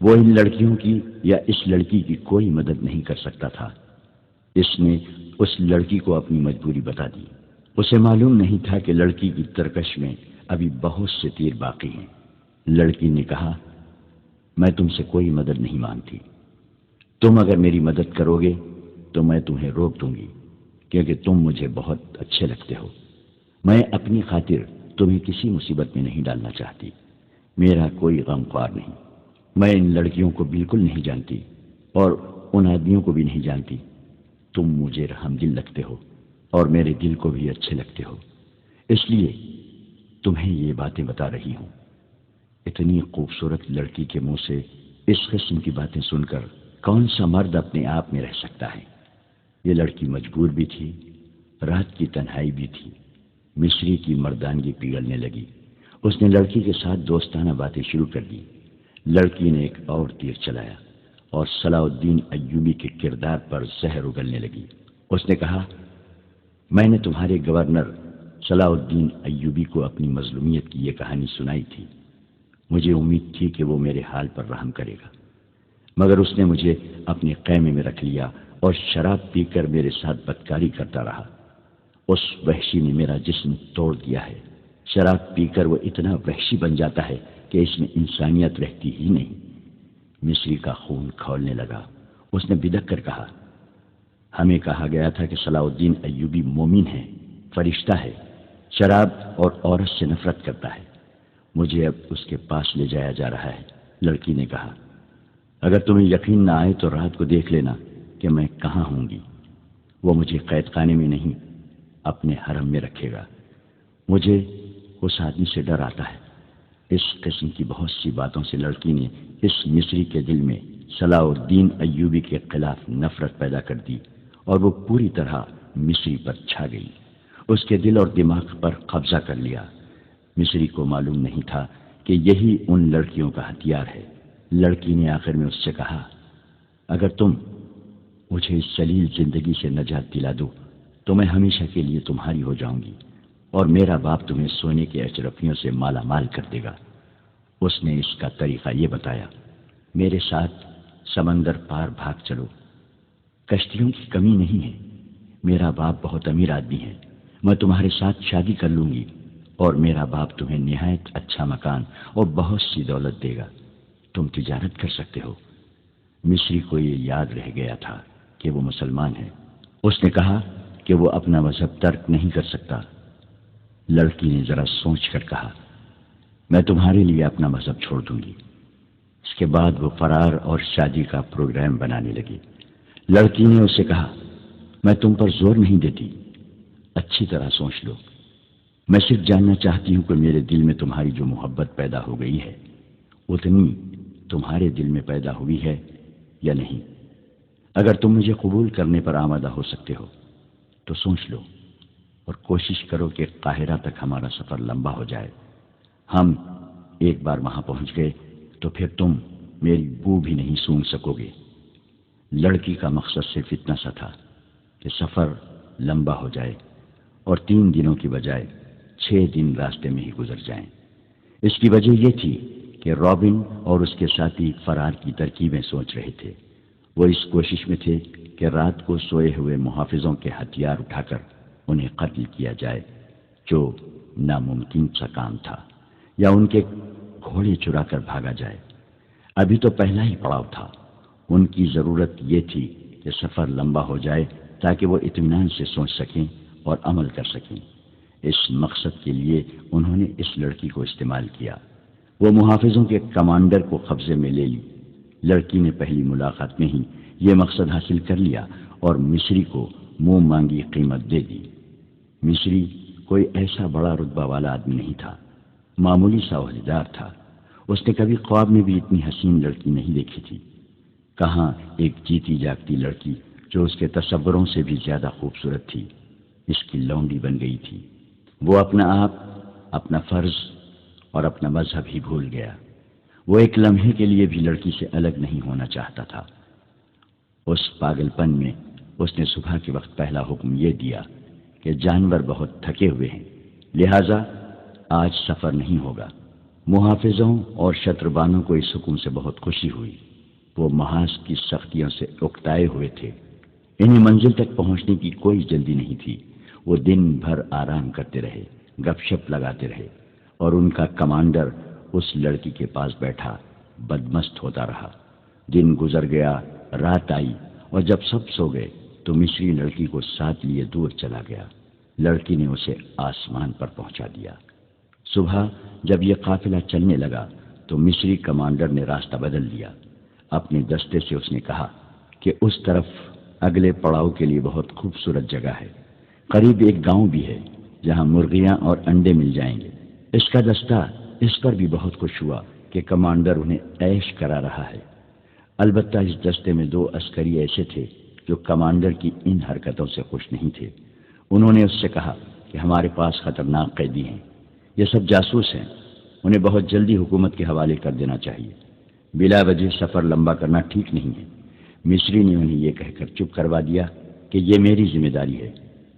وہ ان لڑکیوں کی یا اس لڑکی کی کوئی مدد نہیں کر سکتا تھا۔ اس نے اس لڑکی کو اپنی مجبوری بتا دی۔ اسے معلوم نہیں تھا کہ لڑکی کی ترکش میں ابھی بہت سے تیر باقی ہیں۔ لڑکی نے کہا، میں تم سے کوئی مدد نہیں مانگتی، تم اگر میری مدد کرو گے تو میں تمہیں روک دوں گی، کیونکہ تم مجھے بہت اچھے لگتے ہو۔ میں اپنی خاطر تمہیں کسی مصیبت میں نہیں ڈالنا چاہتی، میرا کوئی غم خوار نہیں۔ میں ان لڑکیوں کو بالکل نہیں جانتی اور ان آدمیوں کو بھی نہیں جانتی۔ تم مجھے رحم دل لگتے ہو اور میرے دل کو بھی اچھے لگتے ہو، اس لیے تمہیں یہ باتیں بتا رہی ہوں۔ اتنی خوبصورت لڑکی کے منہ سے اس قسم کی باتیں سن کر کون سا مرد اپنے آپ میں رہ سکتا ہے؟ یہ لڑکی مجبور بھی تھی، رات کی تنہائی بھی تھی۔ مصری کی مردانگی پگھلنے لگی۔ اس نے لڑکی کے ساتھ دوستانہ باتیں شروع کر دی۔ لڑکی نے ایک اور تیر چلایا اور صلاح الدین ایوبی کے کردار پر زہر اگلنے لگی۔ اس نے کہا، میں نے تمہارے گورنر صلاح الدین ایوبی کو اپنی مظلومیت کی یہ کہانی سنائی تھی۔ مجھے امید تھی کہ وہ میرے حال پر رحم کرے گا، مگر اس نے مجھے اپنے خیمے میں رکھ لیا اور شراب پی کر میرے ساتھ بدکاری کرتا رہا۔ اس وحشی نے میرا جسم توڑ دیا ہے۔ شراب پی کر وہ اتنا وحشی بن جاتا ہے کہ اس میں انسانیت رہتی ہی نہیں۔ مصری کا خون کھولنے لگا۔ اس نے بدک کر کہا، ہمیں کہا گیا تھا کہ صلاح الدین ایوبی مومن ہے، فرشتہ ہے، شراب اور عورت سے نفرت کرتا ہے۔ مجھے اب اس کے پاس لے جایا جا رہا ہے۔ لڑکی نے کہا، اگر تمہیں یقین نہ آئے تو رات کو دیکھ لینا کہ میں کہاں ہوں گی۔ وہ مجھے قید خانے میں نہیں، اپنے حرم میں رکھے گا۔ مجھے اس آدمی سے ڈر آتا ہے۔ اس قسم کی بہت سی باتوں سے لڑکی نے اس مصری کے دل میں صلاح الدین ایوبی کے خلاف نفرت پیدا کر دی اور وہ پوری طرح مصری پر چھا گئی، اس کے دل اور دماغ پر قبضہ کر لیا۔ مصری کو معلوم نہیں تھا کہ یہی ان لڑکیوں کا ہتھیار ہے۔ لڑکی نے آخر میں اس سے کہا، اگر تم مجھے اس ذلیل زندگی سے نجات دلا دو تو میں ہمیشہ کے لیے تمہاری ہو جاؤں گی اور میرا باپ تمہیں سونے کے اشرفیوں سے مالا مال کر دے گا۔ اس نے اس کا طریقہ یہ بتایا، میرے ساتھ سمندر پار بھاگ چلو، کشتیوں کی کمی نہیں ہے، میرا باپ بہت امیر آدمی ہے، میں تمہارے ساتھ شادی کر لوں گی اور میرا باپ تمہیں نہایت اچھا مکان اور بہت سی دولت دے گا، تم تجارت کر سکتے ہو۔ مصری کو یہ یاد رہ گیا تھا کہ وہ مسلمان ہے۔ اس نے کہا کہ وہ اپنا مذہب ترک نہیں کر سکتا۔ لڑکی نے ذرا سوچ کر کہا، میں تمہارے لیے اپنا مذہب چھوڑ دوں گی۔ اس کے بعد وہ فرار اور شادی کا پروگرام بنانے لگی۔ لڑکی نے اس سے کہا، میں تم پر زور نہیں دیتی، اچھی طرح سوچ لو، میں صرف جاننا چاہتی ہوں کہ میرے دل میں تمہاری جو محبت پیدا ہو گئی ہے اتنی تمہارے دل میں پیدا ہوئی ہے یا نہیں۔ اگر تم مجھے قبول کرنے پر آمادہ ہو سکتے ہو تو سوچ لو اور کوشش کرو کہ قاہرہ تک ہمارا سفر لمبا ہو جائے۔ ہم ایک بار وہاں پہنچ گئے تو پھر تم میری بو بھی نہیں سونگھ سکو گے۔ لڑکی کا مقصد صرف اتنا سا تھا کہ سفر لمبا ہو جائے اور 3 دنوں کی بجائے 6 دن راستے میں ہی گزر جائیں۔ اس کی وجہ یہ تھی کہ رابن اور اس کے ساتھی فرار کی ترکیبیں سوچ رہے تھے۔ وہ اس کوشش میں تھے کہ رات کو سوئے ہوئے محافظوں کے ہتھیار اٹھا کر انہیں قتل کیا جائے، جو ناممکن سا کام تھا، یا ان کے گھوڑے چرا کر بھاگا جائے۔ ابھی تو پہلا ہی پڑاؤ تھا۔ ان کی ضرورت یہ تھی کہ سفر لمبا ہو جائے تاکہ وہ اطمینان سے سوچ سکیں اور عمل کر سکیں۔ اس مقصد کے لیے انہوں نے اس لڑکی کو استعمال کیا۔ وہ محافظوں کے کمانڈر کو قبضے میں لے لی۔ لڑکی نے پہلی ملاقات میں ہی یہ مقصد حاصل کر لیا اور مصری کو منہ مانگی قیمت دے دی۔ مصری کوئی ایسا بڑا رتبہ والا آدمی نہیں تھا، معمولی سا عہدیدار تھا۔ اس نے کبھی خواب میں بھی اتنی حسین لڑکی نہیں دیکھی تھی۔ کہاں ایک جیتی جاگتی لڑکی جو اس کے تصوروں سے بھی زیادہ خوبصورت تھی اس کی لونڈی بن گئی تھی۔ وہ اپنا آپ، اپنا فرض اور اپنا مذہب ہی بھول گیا۔ وہ ایک لمحے کے لیے بھی لڑکی سے الگ نہیں ہونا چاہتا تھا۔ اس پاگل پن میں اس نے صبح کے وقت پہلا حکم یہ دیا کہ جانور بہت تھکے ہوئے ہیں، لہذا آج سفر نہیں ہوگا۔ محافظوں اور شتربانوں کو اس حکم سے بہت خوشی ہوئی۔ وہ محاذ کی سختیوں سے اکتائے ہوئے تھے، انہیں منزل تک پہنچنے کی کوئی جلدی نہیں تھی۔ وہ دن بھر آرام کرتے رہے، گپ شپ لگاتے رہے، اور ان کا کمانڈر اس لڑکی کے پاس بیٹھا بدمست ہوتا رہا۔ دن گزر گیا، رات آئی، اور جب سب سو گئے تو مصری لڑکی کو ساتھ لیے دور چلا گیا۔ لڑکی نے اسے آسمان پر پہنچا دیا۔ صبح جب یہ قافلہ چلنے لگا تو مصری کمانڈر نے راستہ بدل لیا۔ اپنے دستے سے اس نے کہا کہ اس طرف اگلے پڑاؤ کے لیے بہت خوبصورت جگہ ہے، قریب ایک گاؤں بھی ہے جہاں مرغیاں اور انڈے مل جائیں گے۔ اس کا دستہ اس پر بھی بہت خوش ہوا کہ کمانڈر انہیں عیش کرا رہا ہے۔ البتہ اس دستے میں 2 عسکری ایسے تھے جو کمانڈر کی ان حرکتوں سے خوش نہیں تھے۔ انہوں نے اس سے کہا کہ ہمارے پاس خطرناک قیدی ہیں، یہ سب جاسوس ہیں، انہیں بہت جلدی حکومت کے حوالے کر دینا چاہیے۔ بلا وجہ سفر لمبا کرنا ٹھیک نہیں ہے۔ مصری نے انہیں یہ کہہ کر چپ کروا دیا کہ یہ میری ذمہ داری ہے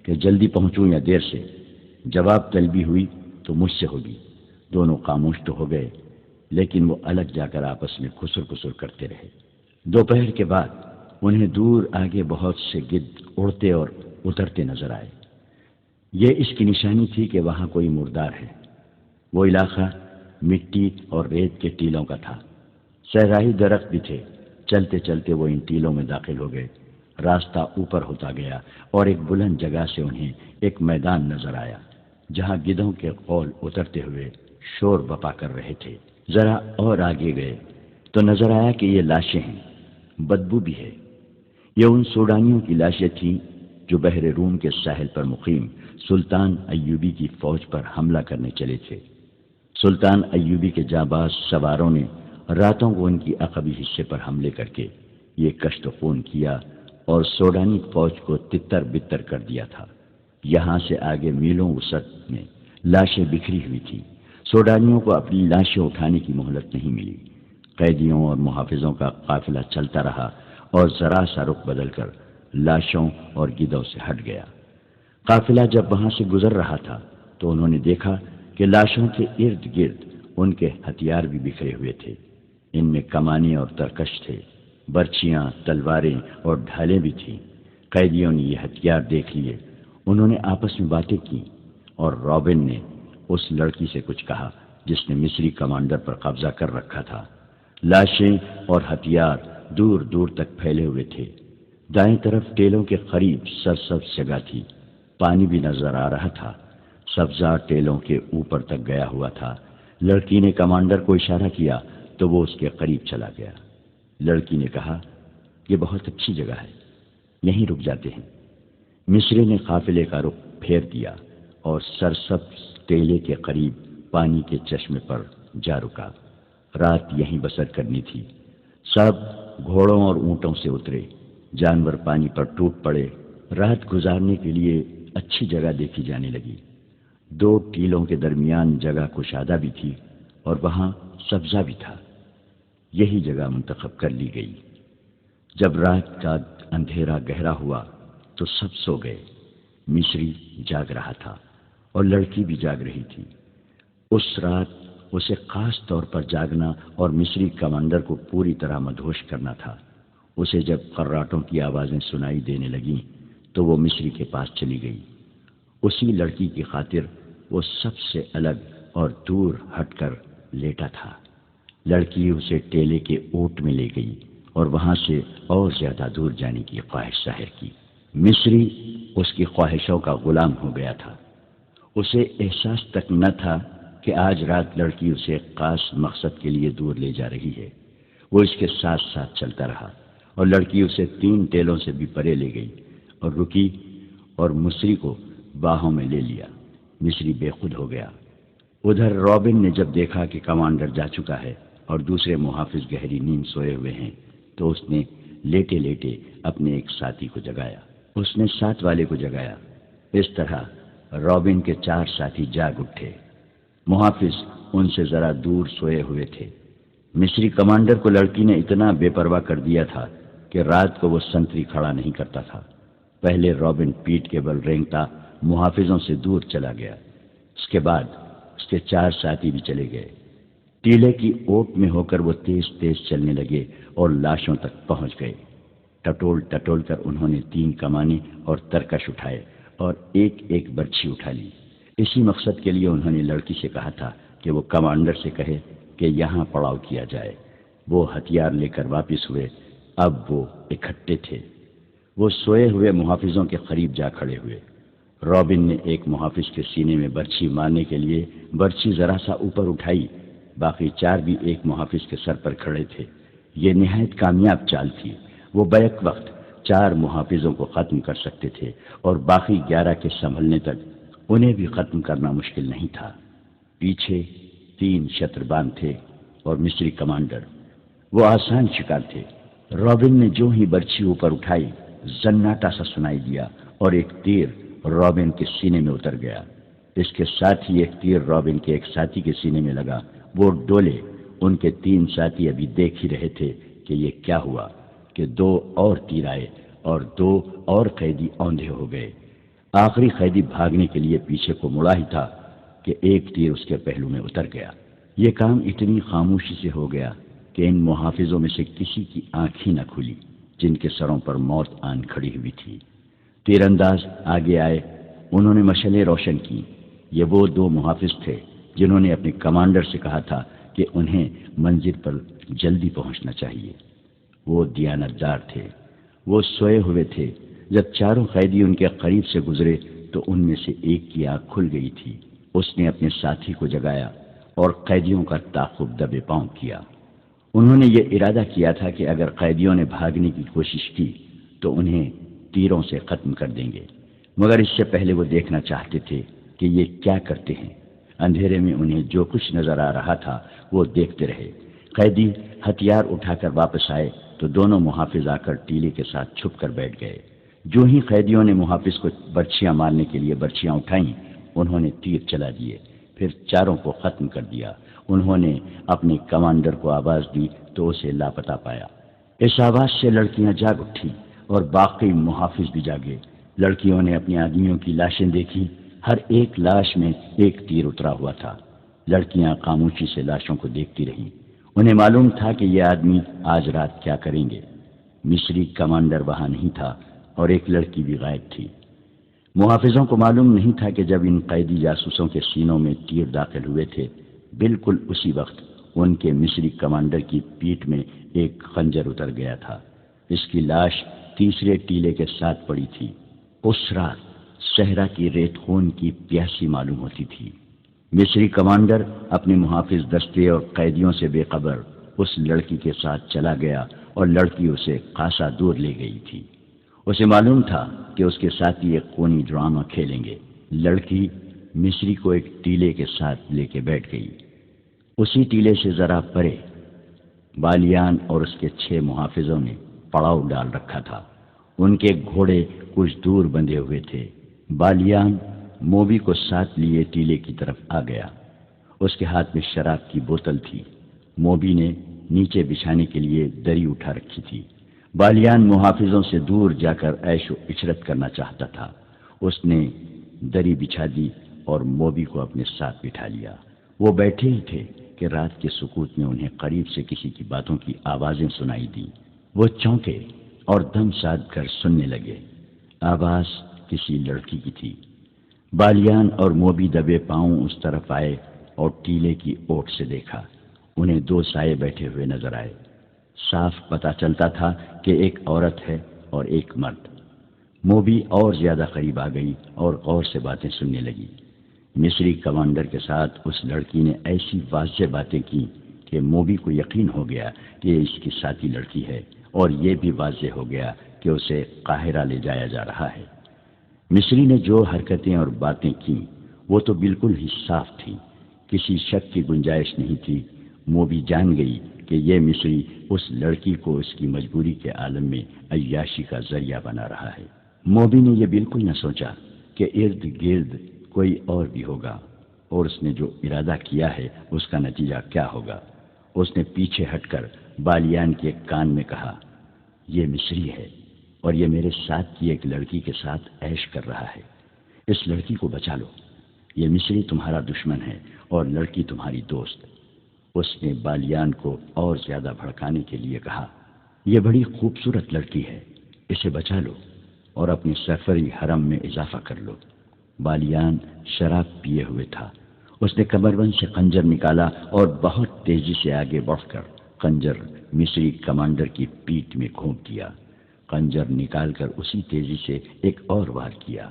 کہ جلدی پہنچوں یا دیر سے، جواب طلبی ہوئی تو مجھ سے ہوگی۔ دونوں خاموش تو ہو گئے، لیکن وہ الگ جا کر آپس میں خسر خسر کرتے رہے۔ دوپہر کے بعد انہیں دور آگے بہت سے گدھ اڑتے اور اترتے نظر آئے۔ یہ اس کی نشانی تھی کہ وہاں کوئی مردار ہے۔ وہ علاقہ مٹی اور ریت کے ٹیلوں کا تھا، صحرائی درخت بھی تھے۔ چلتے چلتے وہ ان ٹیلوں میں داخل ہو گئے۔ راستہ اوپر ہوتا گیا اور ایک بلند جگہ سے انہیں ایک میدان نظر آیا جہاں گدھوں کے قول اترتے ہوئے شور بپا کر رہے تھے۔ ذرا اور آگے گئے تو نظر آیا کہ یہ لاشیں ہیں، بدبو بھی ہے۔ یہ ان سوڈانیوں کی لاشیں تھیں جو بحر روم کے ساحل پر مقیم سلطان ایوبی کی فوج پر حملہ کرنے چلے تھے۔ سلطان ایوبی کے جانباز سواروں نے راتوں کو ان کی عقبی حصے پر حملے کر کے یہ کشت و خون کیا اور سوڈانی فوج کو تتر بتر کر دیا تھا۔ یہاں سے آگے میلوں وسعت میں لاشیں بکھری ہوئی تھیں۔ سوڈانیوں کو اپنی لاشیں اٹھانے کی مہلت نہیں ملی۔ قیدیوں اور محافظوں کا قافلہ چلتا رہا اور ذرا سا رخ بدل کر لاشوں اور گدھوں سے ہٹ گیا۔ قافلہ جب وہاں سے گزر رہا تھا تو انہوں نے دیکھا کہ لاشوں کے ارد گرد ان کے ہتھیار بھی بکھرے ہوئے تھے۔ ان میں کمانے اور ترکش تھے، برچیاں، تلواریں اور ڈھالیں بھی تھیں۔ قیدیوں نے یہ ہتھیار دیکھ لیے۔ انہوں نے آپس میں باتیں کی اور رابن نے اس لڑکی سے کچھ کہا جس نے مصری کمانڈر پر قبضہ کر رکھا تھا۔ لاشیں اور ہتھیار دور دور تک پھیلے ہوئے تھے۔ دائیں طرف ٹیلوں کے قریب سرسبز جگہ تھی، پانی بھی نظر آ رہا تھا۔ سبزہ ٹیلوں کے اوپر تک گیا ہوا تھا۔ لڑکی نے کمانڈر کو اشارہ کیا تو وہ اس کے قریب چلا گیا۔ لڑکی نے کہا، یہ بہت اچھی جگہ ہے، یہیں رک جاتے ہیں۔ مصری نے قافلے کا رخ پھیر دیا اور سرسبز ٹیلے کے قریب پانی کے چشمے پر جا رکا۔ رات یہیں بسر کرنی تھی۔ سب گھوڑوں اور اونٹوں سے اترے، جانور پانی پر ٹوٹ پڑے۔ رات گزارنے کے لیے اچھی جگہ دیکھی جانے لگی۔ 2 ٹیلوں کے درمیان جگہ کشادہ بھی تھی اور وہاں سبزہ بھی تھا۔ یہی جگہ منتخب کر لی گئی۔ جب رات کا اندھیرا گہرا ہوا تو سب سو گئے۔ مصری جاگ رہا تھا اور لڑکی بھی جاگ رہی تھی۔ اس رات اسے خاص طور پر جاگنا اور مصری کمانڈر کو پوری طرح مدہوش کرنا تھا۔ اسے جب خراٹوں کی آوازیں سنائی دینے لگیں تو وہ مصری کے پاس چلی گئی۔ اسی لڑکی کی خاطر وہ سب سے الگ اور دور ہٹ کر لیٹا تھا۔ لڑکی اسے ٹیلے کے اوٹ میں لے گئی اور وہاں سے اور زیادہ دور جانے کی خواہش ظاہر کی۔ مصری اس کی خواہشوں کا غلام ہو گیا تھا۔ اسے احساس تک نہ تھا کہ آج رات لڑکی اسے ایک خاص مقصد کے لیے دور لے جا رہی ہے۔ وہ اس کے ساتھ ساتھ چلتا رہا اور لڑکی اسے 3 ٹیلوں سے بھی پرے لے گئی اور رکی اور مصری کو باہوں میں لے لیا۔ مصری بے خود ہو گیا۔ ادھر رابن نے جب دیکھا کہ کمانڈر جا چکا ہے اور دوسرے محافظ گہری نیند سوئے ہوئے ہیں تو اس نے لیٹے لیٹے اپنے ایک ساتھی کو جگایا۔ اس نے ساتھ والے کو جگایا۔ اس طرح رابن کے 4 ساتھی جاگ اٹھے۔ محافظ ان سے ذرا دور سوئے ہوئے تھے۔ مصری کمانڈر کو لڑکی نے اتنا بے پرواہ کر دیا تھا کہ رات کو وہ سنتری کھڑا نہیں کرتا تھا۔ پہلے رابن پیٹ کے بل رینگتا محافظوں سے دور چلا گیا۔ اس کے بعد اس کے 4 ساتھی بھی چلے گئے۔ ٹیلے کی اوٹ میں ہو کر وہ تیز تیز چلنے لگے اور لاشوں تک پہنچ گئے۔ ٹٹول ٹٹول کر انہوں نے 3 کمانے اور ترکش اٹھائے اور ایک ایک برچھی اٹھا لی۔ اسی مقصد کے لیے انہوں نے لڑکی سے کہا تھا کہ وہ کمانڈر سے کہے کہ یہاں پڑاؤ کیا جائے۔ وہ ہتھیار لے کر واپس ہوئے۔ اب وہ اکٹھے تھے۔ وہ سوئے ہوئے محافظوں کے قریب جا کھڑے ہوئے۔ رابن نے ایک محافظ کے سینے میں برچھی مارنے کے لیے برچھی ذرا سا اوپر اٹھائی، باقی 4 بھی ایک محافظ کے سر پر کھڑے تھے۔ یہ نہایت کامیاب چال تھی۔ وہ بیک وقت 4 محافظوں کو ختم کر سکتے تھے اور باقی 11 کے سنبھلنے تک انہیں بھی ختم کرنا مشکل نہیں تھا۔ پیچھے 3 شتربان تھے اور مصری کمانڈر۔ وہ آسان شکار تھے۔ رابن نے جو ہی برچھی اوپر اٹھائی، زناٹا سا سنائی دیا اور ایک تیر رابن کے سینے میں اتر گیا۔ اس کے ساتھ ہی ایک تیر رابن کے ایک ساتھی کے سینے میں لگا۔ وہ ڈولے۔ ان کے 3 ساتھی ابھی دیکھ ہی رہے تھے کہ یہ کیا ہوا کہ 2 اور تیر آئے اور 2 اور قیدی اوندھے ہو گئے۔ آخری قیدی بھاگنے کے لیے پیچھے کو مڑا ہی تھا کہ ایک تیر اس کے پہلو میں اتر گیا۔ یہ کام اتنی خاموشی سے ہو گیا کہ ان محافظوں میں سے کسی کی آنکھ ہی نہ کھلی، جن کے سروں پر موت آن کھڑی ہوئی تھی۔ تیر انداز آگے آئے۔ انہوں نے مشعلیں روشن کی۔ یہ وہ 2 محافظ تھے جنہوں نے اپنے کمانڈر سے کہا تھا کہ انہیں منزل پر جلدی پہنچنا چاہیے۔ وہ دیانتدار تھے۔ وہ سوئے ہوئے تھے۔ جب 4 قیدی ان کے قریب سے گزرے تو ان میں سے ایک کی آنکھ کھل گئی تھی۔ اس نے اپنے ساتھی کو جگایا اور قیدیوں کا تعاقب دبے پاؤں کیا۔ انہوں نے یہ ارادہ کیا تھا کہ اگر قیدیوں نے بھاگنے کی کوشش کی تو انہیں تیروں سے ختم کر دیں گے، مگر اس سے پہلے وہ دیکھنا چاہتے تھے کہ یہ کیا کرتے ہیں۔ اندھیرے میں انہیں جو کچھ نظر آ رہا تھا وہ دیکھتے رہے۔ قیدی ہتھیار اٹھا کر واپس آئے تو دونوں محافظ آ کر ٹیلے کے ساتھ چھپ کر بیٹھ گئے۔ جو ہی قیدیوں نے محافظ کو برچھیاں مارنے کے لیے برچھیاں اٹھائیں، انہوں نے تیر چلا دیے، پھر 4 کو ختم کر دیا۔ انہوں نے اپنے کمانڈر کو آواز دی تو اسے لاپتہ پایا۔ اس آواز سے لڑکیاں جاگ اٹھی اور باقی محافظ بھی جاگے۔ لڑکیوں نے اپنے آدمیوں کی لاشیں دیکھی۔ ہر ایک لاش میں ایک تیر اترا ہوا تھا۔ لڑکیاں خاموشی سے لاشوں کو دیکھتی رہیں۔ انہیں معلوم تھا کہ یہ آدمی آج رات کیا کریں گے۔ مصری کمانڈر وہاں نہیں تھا اور ایک لڑکی بھی غائب تھی۔ محافظوں کو معلوم نہیں تھا کہ جب ان قیدی جاسوسوں کے سینوں میں تیر داخل ہوئے تھے، بالکل اسی وقت ان کے مصری کمانڈر کی پیٹھ میں ایک خنجر اتر گیا تھا۔ اس کی لاش تیسرے ٹیلے کے ساتھ پڑی تھی۔ اس رات صحرا کی ریت خون کی پیاسی معلوم ہوتی تھی۔ مصری کمانڈر اپنے محافظ دستے اور قیدیوں سے بے خبر اس لڑکی کے ساتھ چلا گیا اور لڑکی اسے خاصا دور لے گئی تھی۔ اسے معلوم تھا کہ اس کے ساتھی ایک خونی ڈرامہ کھیلیں گے۔ لڑکی مصری کو ایک ٹیلے کے ساتھ لے کے بیٹھ گئی۔ اسی ٹیلے سے ذرا پرے بالیان اور اس کے 6 محافظوں نے پڑاؤ ڈال رکھا تھا۔ ان کے گھوڑے کچھ دور بندھے ہوئے تھے۔ بالیان موبی کو ساتھ لیے ٹیلے کی طرف آ گیا۔ اس کے ہاتھ میں شراب کی بوتل تھی۔ موبی نے نیچے بچھانے کے لیے دری اٹھا رکھی تھی۔ بالیان محافظوں سے دور جا کر عیش و عشرت کرنا چاہتا تھا۔ اس نے دری بچھا دی اور موبی کو اپنے ساتھ بٹھا لیا۔ وہ بیٹھے ہی تھے کہ رات کے سکوت میں انہیں قریب سے کسی کی باتوں کی آوازیں سنائی دیں۔ وہ چونکے اور دم سادھ کر سننے لگے۔ آواز کسی لڑکی کی تھی۔ بالیان اور موبی دبے پاؤں اس طرف آئے اور ٹیلے کی اوٹ سے دیکھا۔ انہیں 2 سائے بیٹھے ہوئے نظر آئے۔ صاف پتہ چلتا تھا کہ ایک عورت ہے اور ایک مرد۔ موبی اور زیادہ قریب آ گئی اور غور سے باتیں سننے لگی۔ مصری کمانڈر کے ساتھ اس لڑکی نے ایسی واضح باتیں کی کہ موبی کو یقین ہو گیا کہ یہ اس کی ساتھی لڑکی ہے، اور یہ بھی واضح ہو گیا کہ اسے قاہرہ لے جایا جا رہا ہے۔ مصری نے جو حرکتیں اور باتیں کی وہ تو بالکل ہی صاف تھی، کسی شک کی گنجائش نہیں تھی۔ موبی جان گئی کہ یہ مصری اس لڑکی کو اس کی مجبوری کے عالم میں عیاشی کا ذریعہ بنا رہا ہے۔ موبی نے یہ بالکل نہ سوچا کہ ارد گرد کوئی اور بھی ہوگا، اور اس نے جو ارادہ کیا ہے اس کا نتیجہ کیا ہوگا۔ اس نے پیچھے ہٹ کر بالیان کے کان میں کہا، یہ مصری ہے اور یہ میرے ساتھ کی ایک لڑکی کے ساتھ عیش کر رہا ہے۔ اس لڑکی کو بچا لو۔ یہ مصری تمہارا دشمن ہے اور لڑکی تمہاری دوست۔ اس نے بالیان کو اور زیادہ بھڑکانے کے لیے کہا، یہ بڑی خوبصورت لڑکی ہے، اسے بچا لو اور اپنے سفری حرم میں اضافہ کر لو۔ بالیان شراب پیے ہوئے تھا۔ اس نے کمربند سے خنجر نکالا اور بہت تیزی سے آگے بڑھ کر خنجر مصری کمانڈر کی پیٹھ میں گھونپ دیا۔ خنجر نکال کر اسی تیزی سے ایک اور وار کیا۔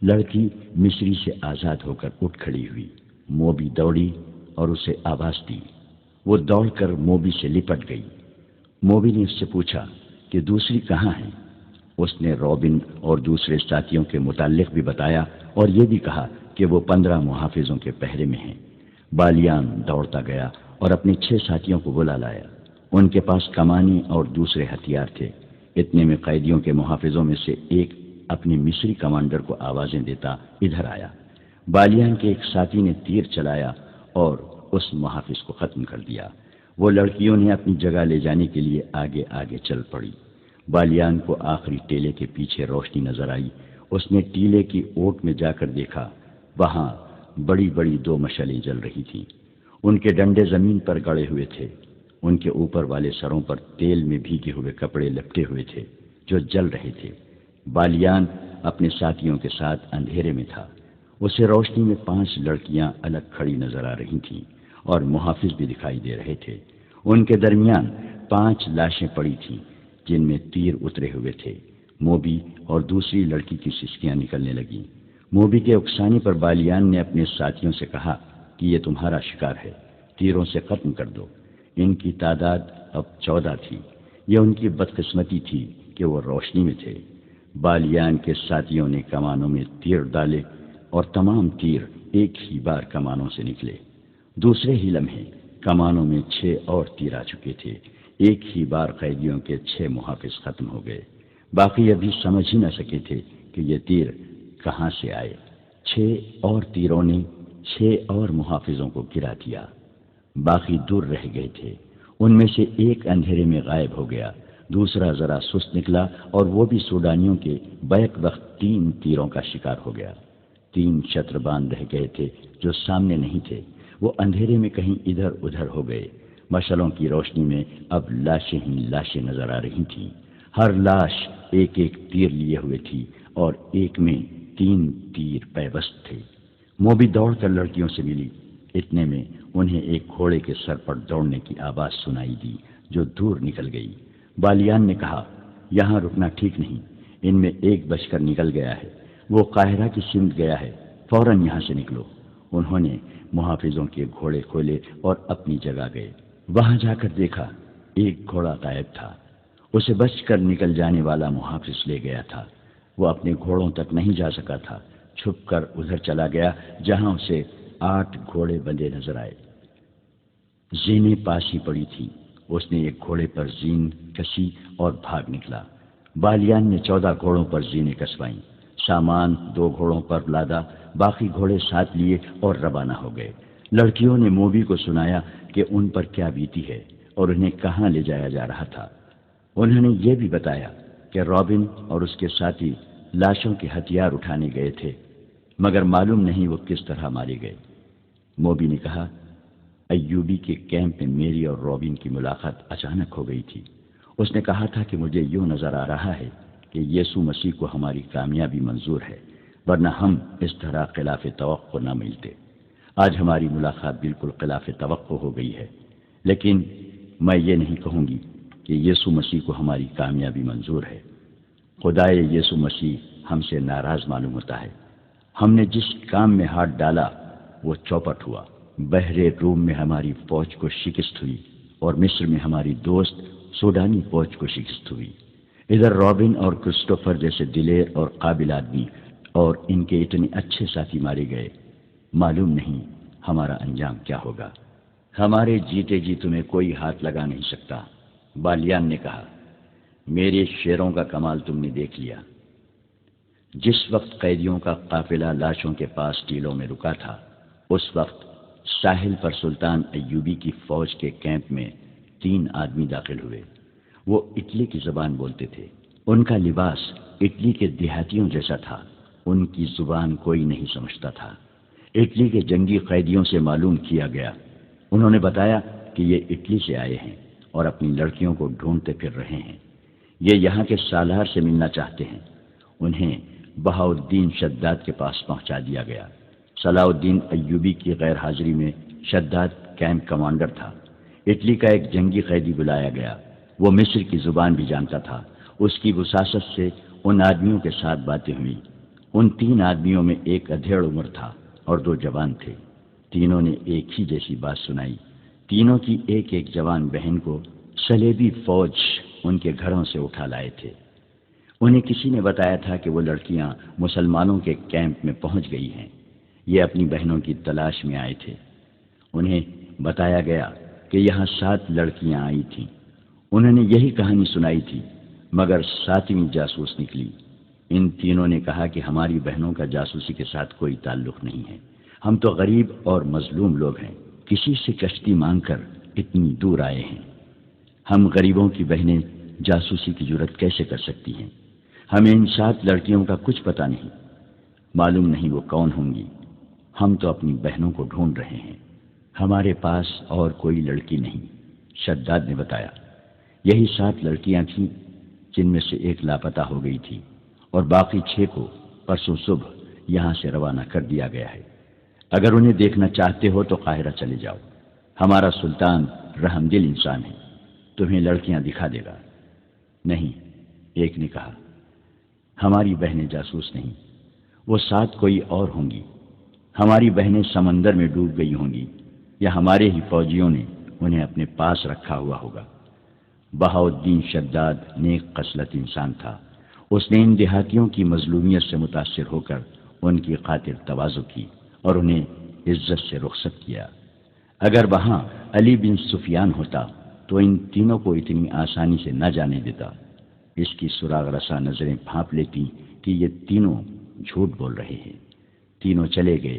لڑکی مصری سے آزاد ہو کر اٹھ کھڑی ہوئی۔ موبی دوڑی اور اسے آواز دی۔ وہ دوڑ کر موبی سے لپٹ گئی۔ موبی نے اس سے پوچھا کہ دوسری کہاں ہے؟ اس نے رابن اور دوسرے ساتھیوں کے متعلق بھی بتایا اور یہ بھی کہا کہ وہ 15 محافظوں کے پہرے میں ہیں۔ بالیان دوڑتا گیا اور اپنے 6 ساتھیوں کو بلا لایا۔ ان کے پاس کمانیں اور دوسرے ہتھیار تھے۔ اتنے میں قیدیوں کے محافظوں میں سے ایک اپنے مصری کمانڈر کو آوازیں دیتا ادھر آیا۔ بالیان کے ایک ساتھی نے تیر چلایا اور اس محافظ کو ختم کر دیا۔ وہ لڑکیوں نے اپنی جگہ لے جانے کے لیے آگے آگے چل پڑی۔ بالیان کو آخری ٹیلے کے پیچھے روشنی نظر آئی۔ اس نے ٹیلے کی اوٹ میں جا کر دیکھا، وہاں بڑی بڑی 2 مشعلیں جل رہی تھیں۔ ان کے ڈنڈے زمین پر گڑے ہوئے تھے۔ ان کے اوپر والے سروں پر تیل میں بھیگے ہوئے کپڑے لپٹے ہوئے تھے جو جل رہے تھے۔ بالیان اپنے ساتھیوں کے ساتھ اندھیرے میں تھا۔ اسے روشنی میں 5 لڑکیاں الگ کھڑی نظر آ رہی تھیں اور محافظ بھی دکھائی دے رہے تھے۔ ان کے درمیان 5 لاشیں پڑی تھیں جن میں تیر اترے ہوئے تھے۔ موبی اور دوسری لڑکی کی سسکیاں نکلنے لگیں۔ موبی کے اکسانے پر بالیان نے اپنے ساتھیوں سے کہا کہ یہ تمہارا شکار ہے، تیروں سے ختم کر دو۔ ان کی تعداد اب 14 تھی۔ یہ ان کی بدقسمتی تھی کہ وہ روشنی میں تھے۔ بالیان کے ساتھیوں نے کمانوں میں تیر ڈالے اور تمام تیر ایک ہی بار کمانوں سے نکلے۔ دوسرے ہی لمحے کمانوں میں 6 اور تیر آ چکے تھے۔ ایک ہی بار قیدیوں کے 6 محافظ ختم ہو گئے۔ باقی ابھی سمجھ ہی نہ سکے تھے کہ یہ تیر کہاں سے آئے۔ 6 اور تیروں نے 6 اور محافظوں کو گرا دیا۔ باقی دور رہ گئے تھے۔ ان میں سے ایک اندھیرے میں غائب ہو گیا، دوسرا ذرا سست نکلا اور وہ بھی سوڈانیوں کے بیک وقت 3 تیروں کا شکار ہو گیا۔ 3 شتربان رہ گئے تھے جو سامنے نہیں تھے۔ وہ اندھیرے میں کہیں ادھر ادھر ہو گئے۔ مشعلوں کی روشنی میں اب لاشیں ہی لاشیں نظر آ رہی تھیں۔ ہر لاش ایک ایک تیر لیے ہوئے تھی اور ایک میں 3 تیر پیوست تھے۔ موبی دوڑ کر لڑکیوں سے ملی۔ اتنے میں انہیں ایک گھوڑے کے سر پر دوڑنے کی آواز سنائی دی جو دور نکل گئی۔ بالیان نے کہا، یہاں رکنا ٹھیک نہیں، ان میں ایک بچ کر نکل گیا ہے، وہ قاہرہ کی سمت گیا ہے، فوراً یہاں سے نکلو۔ انہوں نے محافظوں کے گھوڑے کھولے اور اپنی جگہ گئے۔ وہاں جا کر دیکھا ایک گھوڑا غائب تھا۔ اسے بچ کر نکل جانے والا محافظ لے گیا تھا۔ وہ اپنے گھوڑوں تک نہیں جا سکا تھا، چھپ کر ادھر چلا گیا جہاں اسے 8 گھوڑے بندھے نظر آئے۔ زینیں پاس ہی پڑی تھی۔ اس نے ایک گھوڑے پر زین کسی اور بھاگ نکلا۔ بالیان نے 14 گھوڑوں پر زینیں کسوائیں، سامان 2 گھوڑوں پر لادا، باقی گھوڑے ساتھ لیے اور روانہ ہو گئے۔ لڑکیوں نے موبی کو سنایا کہ ان پر کیا بیتی ہے اور انہیں کہاں لے جایا جا رہا تھا۔ انہوں نے یہ بھی بتایا کہ رابن اور اس کے ساتھی لاشوں کے ہتھیار اٹھانے گئے تھے، مگر معلوم نہیں وہ کس طرح مارے گئے۔ موبی نے کہا، ایوبی کے کیمپ میں میری اور رابن کی ملاقات اچانک ہو گئی تھی۔ اس نے کہا تھا کہ مجھے یوں نظر آ رہا ہے کہ یسوع مسیح کو ہماری کامیابی منظور ہے، ورنہ ہم اس طرح خلاف توقع نہ ملتے۔ آج ہماری ملاقات بالکل خلاف توقع ہو گئی ہے، لیکن میں یہ نہیں کہوں گی کہ یسوع مسیح کو ہماری کامیابی منظور ہے۔ خدائے یسوع مسیح ہم سے ناراض معلوم ہوتا ہے۔ ہم نے جس کام میں ہاتھ ڈالا وہ چوپٹ ہوا۔ بحر روم میں ہماری فوج کو شکست ہوئی اور مصر میں ہماری دوست سوڈانی فوج کو شکست ہوئی۔ ادھر رابن اور کرسٹوفر جیسے دلیر اور قابل آدمی اور ان کے اتنے اچھے ساتھی مارے گئے۔ معلوم نہیں ہمارا انجام کیا ہوگا۔ ہمارے جیتے جی تمہیں کوئی ہاتھ لگا نہیں سکتا۔ بالیان نے کہا، میرے شیروں کا کمال تم نے دیکھ لیا۔ جس وقت قیدیوں کا قافلہ لاشوں کے پاس ٹیلوں میں رکا تھا، اس وقت ساحل پر سلطان ایوبی کی فوج کے کیمپ میں 3 آدمی داخل ہوئے۔ وہ اٹلی کی زبان بولتے تھے۔ ان کا لباس اٹلی کے دیہاتیوں جیسا تھا۔ ان کی زبان کوئی نہیں سمجھتا تھا۔ اٹلی کے جنگی قیدیوں سے معلوم کیا گیا۔ انہوں نے بتایا کہ یہ اٹلی سے آئے ہیں اور اپنی لڑکیوں کو ڈھونڈتے پھر رہے ہیں۔ یہ یہاں کے سالار سے ملنا چاہتے ہیں۔ انہیں بہاؤالدین شداد کے پاس پہنچا دیا گیا۔ صلاح الدین ایوبی کی غیر حاضری میں شداد کیمپ کمانڈر تھا۔ اٹلی کا ایک جنگی قیدی بلایا گیا۔ وہ مصر کی زبان بھی جانتا تھا۔ اس کی وساست سے ان آدمیوں کے ساتھ باتیں ہوئیں۔ ان 3 آدمیوں میں ایک ادھیڑ عمر تھا اور 2 جوان تھے۔ تینوں نے ایک ہی جیسی بات سنائی۔ تینوں کی ایک ایک جوان بہن کو صلیبی فوج ان کے گھروں سے اٹھا لائے تھے۔ انہیں کسی نے بتایا تھا کہ وہ لڑکیاں مسلمانوں کے کیمپ میں پہنچ گئی ہیں۔ یہ اپنی بہنوں کی تلاش میں آئے تھے۔ انہیں بتایا گیا کہ یہاں 7 لڑکیاں آئی تھیں۔ انہوں نے یہی کہانی سنائی تھی، مگر 7ویں جاسوس نکلی۔ ان تینوں نے کہا کہ ہماری بہنوں کا جاسوسی کے ساتھ کوئی تعلق نہیں ہے۔ ہم تو غریب اور مظلوم لوگ ہیں، کسی سے کشتی مانگ کر اتنی دور آئے ہیں۔ ہم غریبوں کی بہنیں جاسوسی کی جرت کیسے کر سکتی ہیں؟ ہمیں ان 7 لڑکیوں کا کچھ پتہ نہیں، معلوم نہیں وہ کون ہوں گی۔ ہم تو اپنی بہنوں کو ڈھونڈ رہے ہیں، ہمارے پاس اور کوئی لڑکی نہیں۔ شداد نے بتایا، یہی 7 لڑکیاں تھیں جن میں سے ایک لاپتہ ہو گئی تھی، اور باقی 6 کو پرسوں صبح یہاں سے روانہ کر دیا گیا ہے۔ اگر انہیں دیکھنا چاہتے ہو تو قاہرہ چلے جاؤ۔ ہمارا سلطان رحم دل انسان ہے، تمہیں لڑکیاں دکھا دے گا۔ نہیں، ایک نے کہا، ہماری بہنیں جاسوس نہیں، وہ 7 کوئی اور ہوں گی۔ ہماری بہنیں سمندر میں ڈوب گئی ہوں گی، یا ہمارے ہی فوجیوں نے انہیں اپنے پاس رکھا ہوا ہوگا۔ بہاؤالدین شداد نیک خصلت انسان تھا۔ اس نے ان دیہاتیوں کی مظلومیت سے متاثر ہو کر ان کی خاطر تواضع کی اور انہیں عزت سے رخصت کیا۔ اگر وہاں علی بن سفیان ہوتا تو ان تینوں کو اتنی آسانی سے نہ جانے دیتا۔ اس کی سراغ رسا نظریں بھانپ لیتی کہ یہ تینوں جھوٹ بول رہے ہیں۔ تینوں چلے گئے،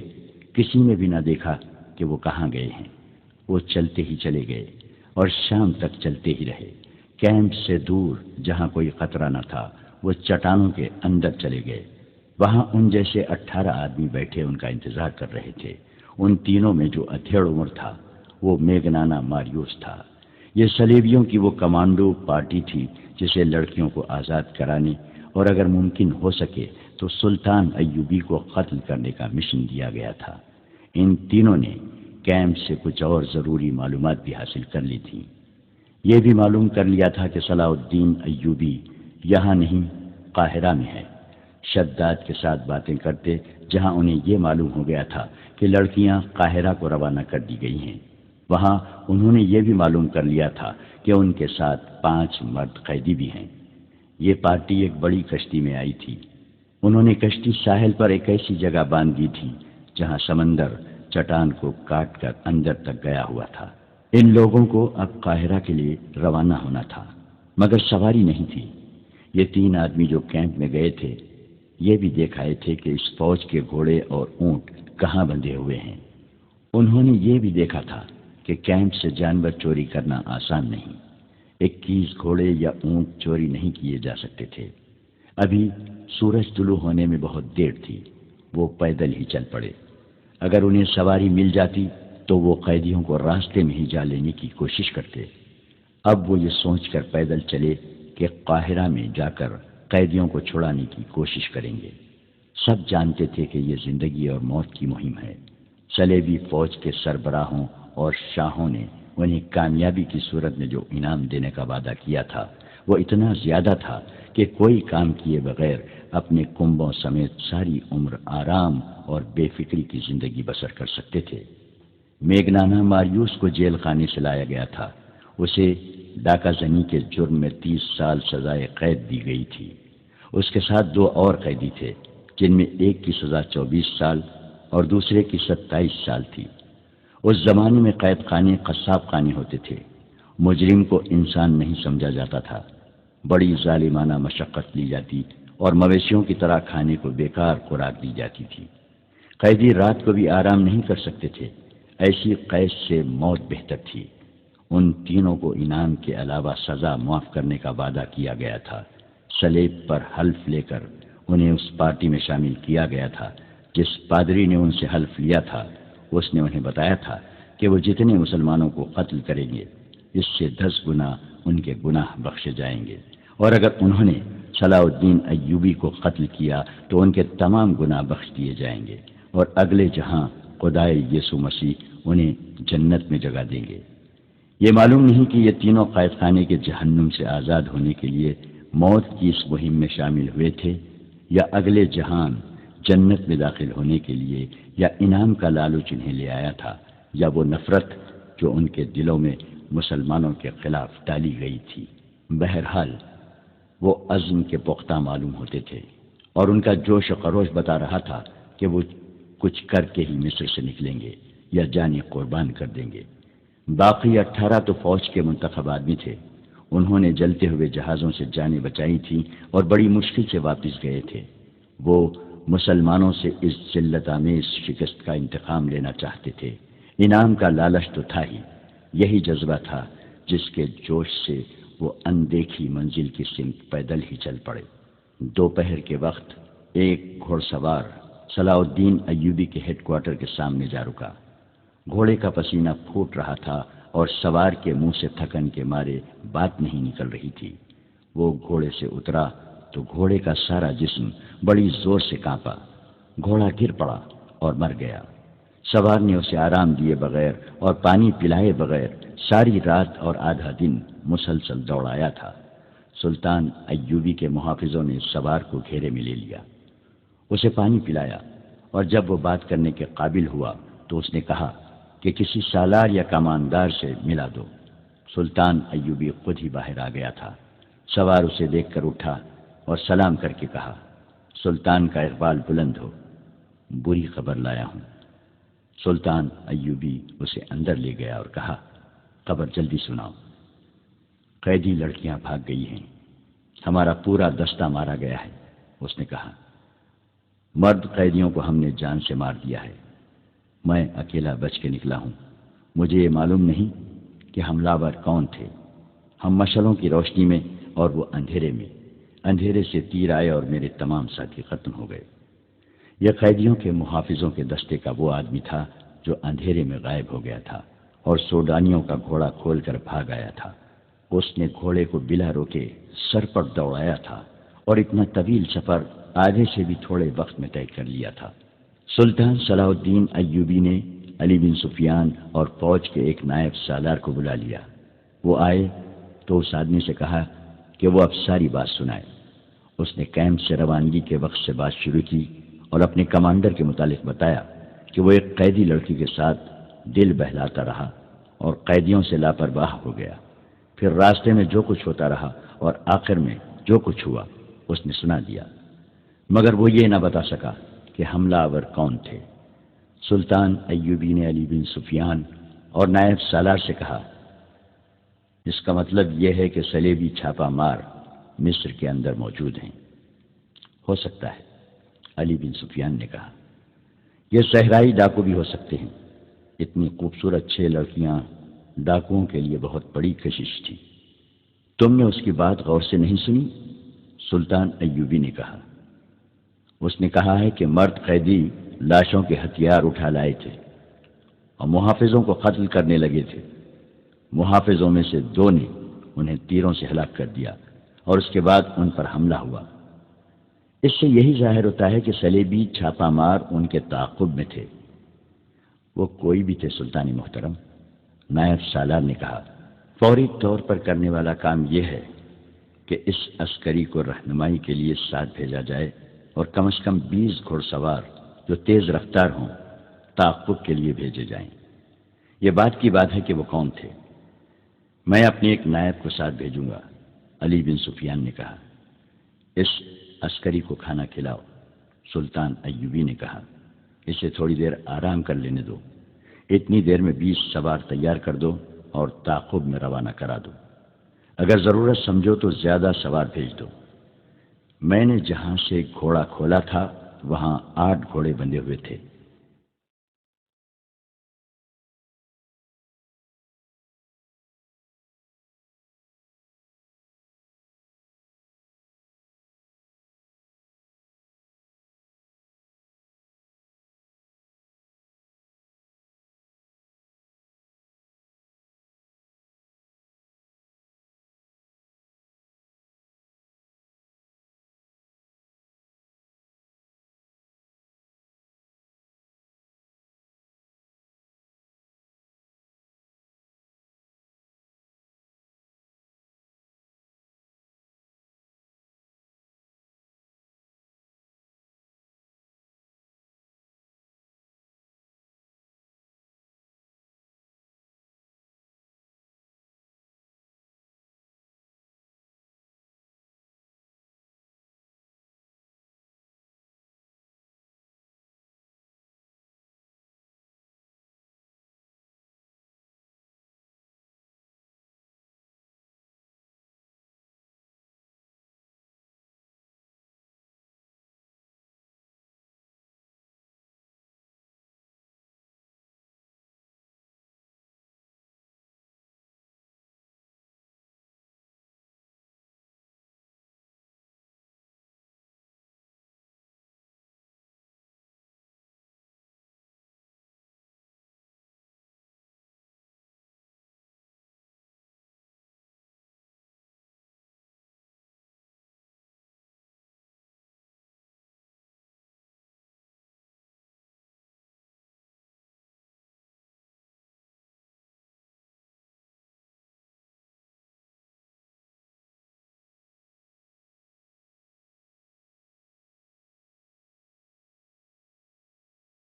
کسی نے بھی نہ دیکھا کہ وہ کہاں گئے ہیں۔ وہ چلتے ہی چلے گئے اور شام تک چلتے ہی رہے۔ کیمپ سے دور جہاں کوئی خطرہ نہ تھا، وہ چٹانوں کے اندر چلے گئے۔ وہاں ان جیسے 18 آدمی بیٹھے ان کا انتظار کر رہے تھے۔ ان تینوں میں جو ادھیڑ عمر تھا وہ میگنانا ماریوس تھا۔ یہ صلیبیوں کی وہ کمانڈو پارٹی تھی جسے لڑکیوں کو آزاد کرانے اور اگر ممکن ہو سکے تو سلطان ایوبی کو قتل کرنے کا مشن دیا گیا تھا۔ ان تینوں نے کیمپ سے کچھ اور ضروری معلومات بھی حاصل کر لی تھیں۔ یہ بھی معلوم کر لیا تھا کہ صلاح الدین ایوبی یہاں نہیں، قاہرہ میں ہے۔ شداد کے ساتھ باتیں کرتے جہاں انہیں یہ معلوم ہو گیا تھا کہ لڑکیاں قاہرہ کو روانہ کر دی گئی ہیں، وہاں انہوں نے یہ بھی معلوم کر لیا تھا کہ ان کے ساتھ 5 مرد قیدی بھی ہیں۔ یہ پارٹی ایک بڑی کشتی میں آئی تھی۔ انہوں نے کشتی ساحل پر ایک ایسی جگہ باندھ دی تھی جہاں سمندر چٹان کو کاٹ کر اندر تک گیا ہوا تھا۔ ان لوگوں کو اب قاہرہ کے لیے روانہ ہونا تھا، مگر سواری نہیں تھی۔ یہ 3 آدمی جو کیمپ میں گئے تھے یہ بھی دیکھ آئے تھے کہ اس فوج کے گھوڑے اور اونٹ کہاں بندھے ہوئے ہیں۔ انہوں نے یہ بھی دیکھا تھا کہ کیمپ سے جانور چوری کرنا آسان نہیں۔ 21 گھوڑے یا اونٹ چوری نہیں کیے جا سکتے تھے۔ ابھی سورج طلوع ہونے میں بہت دیر تھی۔ وہ پیدل ہی چل پڑے۔ اگر انہیں سواری مل جاتی تو وہ قیدیوں کو راستے میں ہی جا لینے کی کوشش کرتے۔ اب وہ یہ سوچ کر پیدل چلے کہ قاہرہ میں جا کر قیدیوں کو چھڑانے کی کوشش کریں گے۔ سب جانتے تھے کہ یہ زندگی اور موت کی مہم ہے۔ صلیبی فوج کے سربراہوں اور شاہوں نے انہیں کامیابی کی صورت میں جو انعام دینے کا وعدہ کیا تھا وہ اتنا زیادہ تھا کہ کوئی کام کیے بغیر اپنے کنبوں سمیت ساری عمر آرام اور بے فکری کی زندگی بسر کر سکتے تھے۔ میگنانا ماریوس کو جیل خانے سے لایا گیا تھا۔ اسے ڈاکہ زنی کے جرم میں 30 سال سزائے قید دی گئی تھی۔ اس کے ساتھ 2 اور قیدی تھے جن میں ایک کی سزا 24 سال اور دوسرے کی 27 سال تھی۔ اس زمانے میں قید خانے قصاب خانے ہوتے تھے۔ مجرم کو انسان نہیں سمجھا جاتا تھا۔ بڑی ظالمانہ مشقت لی جاتی اور مویشیوں کی طرح کھانے کو بیکار خوراک دی جاتی تھی۔ قیدی رات کو بھی آرام نہیں کر سکتے تھے۔ ایسی قید سے موت بہتر تھی۔ ان تینوں کو انعام کے علاوہ سزا معاف کرنے کا وعدہ کیا گیا تھا۔ صلیب پر حلف لے کر انہیں اس پارٹی میں شامل کیا گیا تھا۔ جس پادری نے ان سے حلف لیا تھا اس نے انہیں بتایا تھا کہ وہ جتنے مسلمانوں کو قتل کریں گے اس سے 10 گنا ان کے گناہ بخشے جائیں گے، اور اگر انہوں نے صلاح الدین ایوبی کو قتل کیا تو ان کے تمام گناہ بخش دیے جائیں گے، اور اگلے جہاں خدائے یسوع مسیح انہیں جنت میں جگہ دیں گے۔ یہ معلوم نہیں کہ یہ تینوں قید خانے کے جہنم سے آزاد ہونے کے لیے موت کی اس مہم میں شامل ہوئے تھے، یا اگلے جہان جنت میں داخل ہونے کے لیے، یا انعام کا لالچ انہیں لے آیا تھا، یا وہ نفرت جو ان کے دلوں میں مسلمانوں کے خلاف ڈالی گئی تھی۔ بہرحال وہ عزم کے پختہ معلوم ہوتے تھے، اور ان کا جوش و خروش بتا رہا تھا کہ وہ کچھ کر کے ہی مصر سے نکلیں گے یا جانیں قربان کر دیں گے۔ باقی 18 تو فوج کے منتخب آدمی تھے۔ انہوں نے جلتے ہوئے جہازوں سے جانیں بچائی تھیں اور بڑی مشکل سے واپس گئے تھے۔ وہ مسلمانوں سے اس ذلت آمیز شکست کا انتقام لینا چاہتے تھے۔ انعام کا لالچ تو تھا ہی، یہی جذبہ تھا جس کے جوش سے وہ اندیکھی منزل کی سمت پیدل ہی چل پڑے۔ دوپہر کے وقت ایک گھوڑ سوار صلاح الدین ایوبی کے ہیڈ کوارٹر کے سامنے جا رکا۔ گھوڑے کا پسینہ پھوٹ رہا تھا اور سوار کے منہ سے تھکن کے مارے بات نہیں نکل رہی تھی۔ وہ گھوڑے سے اترا تو گھوڑے کا سارا جسم بڑی زور سے کانپا۔ گھوڑا گر پڑا اور مر گیا۔ سوار نے اسے آرام دیے بغیر اور پانی پلائے بغیر ساری رات اور آدھا دن مسلسل دوڑایا تھا۔ سلطان ایوبی کے محافظوں نے سوار کو گھیرے میں لے لیا، اسے پانی پلایا، اور جب وہ بات کرنے کے قابل ہوا تو اس نے کہا کہ کسی سالار یا کماندار سے ملا دو۔ سلطان ایوبی خود ہی باہر آ گیا تھا۔ سوار اسے دیکھ کر اٹھا اور سلام کر کے کہا، سلطان کا اقبال بلند ہو، بری خبر لایا ہوں۔ سلطان ایوبی اسے اندر لے گیا اور کہا، خبر جلدی سناؤ۔ قیدی لڑکیاں بھاگ گئی ہیں، ہمارا پورا دستہ مارا گیا ہے۔ اس نے کہا، مرد قیدیوں کو ہم نے جان سے مار دیا ہے، میں اکیلا بچ کے نکلا ہوں۔ مجھے یہ معلوم نہیں کہ حملہ آور کون تھے۔ ہم مشعلوں کی روشنی میں اور وہ اندھیرے میں، اندھیرے سے تیر آئے اور میرے تمام ساتھی ختم ہو گئے۔ یہ قیدیوں کے محافظوں کے دستے کا وہ آدمی تھا جو اندھیرے میں غائب ہو گیا تھا اور سوڈانیوں کا گھوڑا کھول کر بھاگ آیا تھا۔ اس نے گھوڑے کو بلا روکے سر پر دوڑایا تھا اور اتنا طویل سفر آدھے سے بھی تھوڑے وقت میں طے کر لیا تھا۔ سلطان صلاح الدین ایوبی نے علی بن سفیان اور فوج کے ایک نائب سالار کو بلا لیا۔ وہ آئے تو اس آدمی سے کہا کہ وہ اب ساری بات سنائے۔ اس نے کیمپ سے روانگی کے وقت سے بات شروع کی اور اپنے کمانڈر کے متعلق بتایا کہ وہ ایک قیدی لڑکی کے ساتھ دل بہلاتا رہا اور قیدیوں سے لاپرواہ ہو گیا۔ پھر راستے میں جو کچھ ہوتا رہا اور آخر میں جو کچھ ہوا اس نے سنا دیا، مگر وہ یہ نہ بتا سکا کہ حملہ آور کون تھے۔ سلطان ایوبی نے علی بن سفیان اور نائب سالار سے کہا، اس کا مطلب یہ ہے کہ صلیبی چھاپا مار مصر کے اندر موجود ہیں۔ ہو سکتا ہے، علی بن سفیان نے کہا، یہ صحرائی ڈاکو بھی ہو سکتے ہیں۔ اتنی خوبصورت 6 لڑکیاں ڈاکوؤں کے لیے بہت بڑی کشش تھی۔ تم نے اس کی بات غور سے نہیں سنی؟ سلطان ایوبی نے کہا۔ اس نے کہا ہے کہ مرد قیدی لاشوں کے ہتھیار اٹھا لائے تھے اور محافظوں کو قتل کرنے لگے تھے۔ محافظوں میں سے 2 نے انہیں تیروں سے ہلاک کر دیا اور اس کے بعد ان پر حملہ ہوا۔ اس سے یہی ظاہر ہوتا ہے کہ صلیبی چھاپا مار ان کے تعاقب میں تھے۔ وہ کوئی بھی تھے سلطان محترم، نائب سالار نے کہا۔ فوری طور پر کرنے والا کام یہ ہے کہ اس عسکری کو رہنمائی کے لیے ساتھ بھیجا جائے اور کم از کم 20 گھوڑ سوار جو تیز رفتار ہوں تعاقب کے لیے بھیجے جائیں۔ یہ بات کی بات ہے کہ وہ کون تھے۔ میں اپنے ایک نائب کو ساتھ بھیجوں گا، علی بن سفیان نے کہا۔ اس عسکری کو کھانا کھلاؤ، سلطان ایوبی نے کہا۔ اسے تھوڑی دیر آرام کر لینے دو۔ اتنی دیر میں 20 سوار تیار کر دو اور تعاقب میں روانہ کرا دو۔ اگر ضرورت سمجھو تو زیادہ سوار بھیج دو۔ میں نے جہاں سے گھوڑا کھولا تھا وہاں 8 گھوڑے بندھے ہوئے تھے۔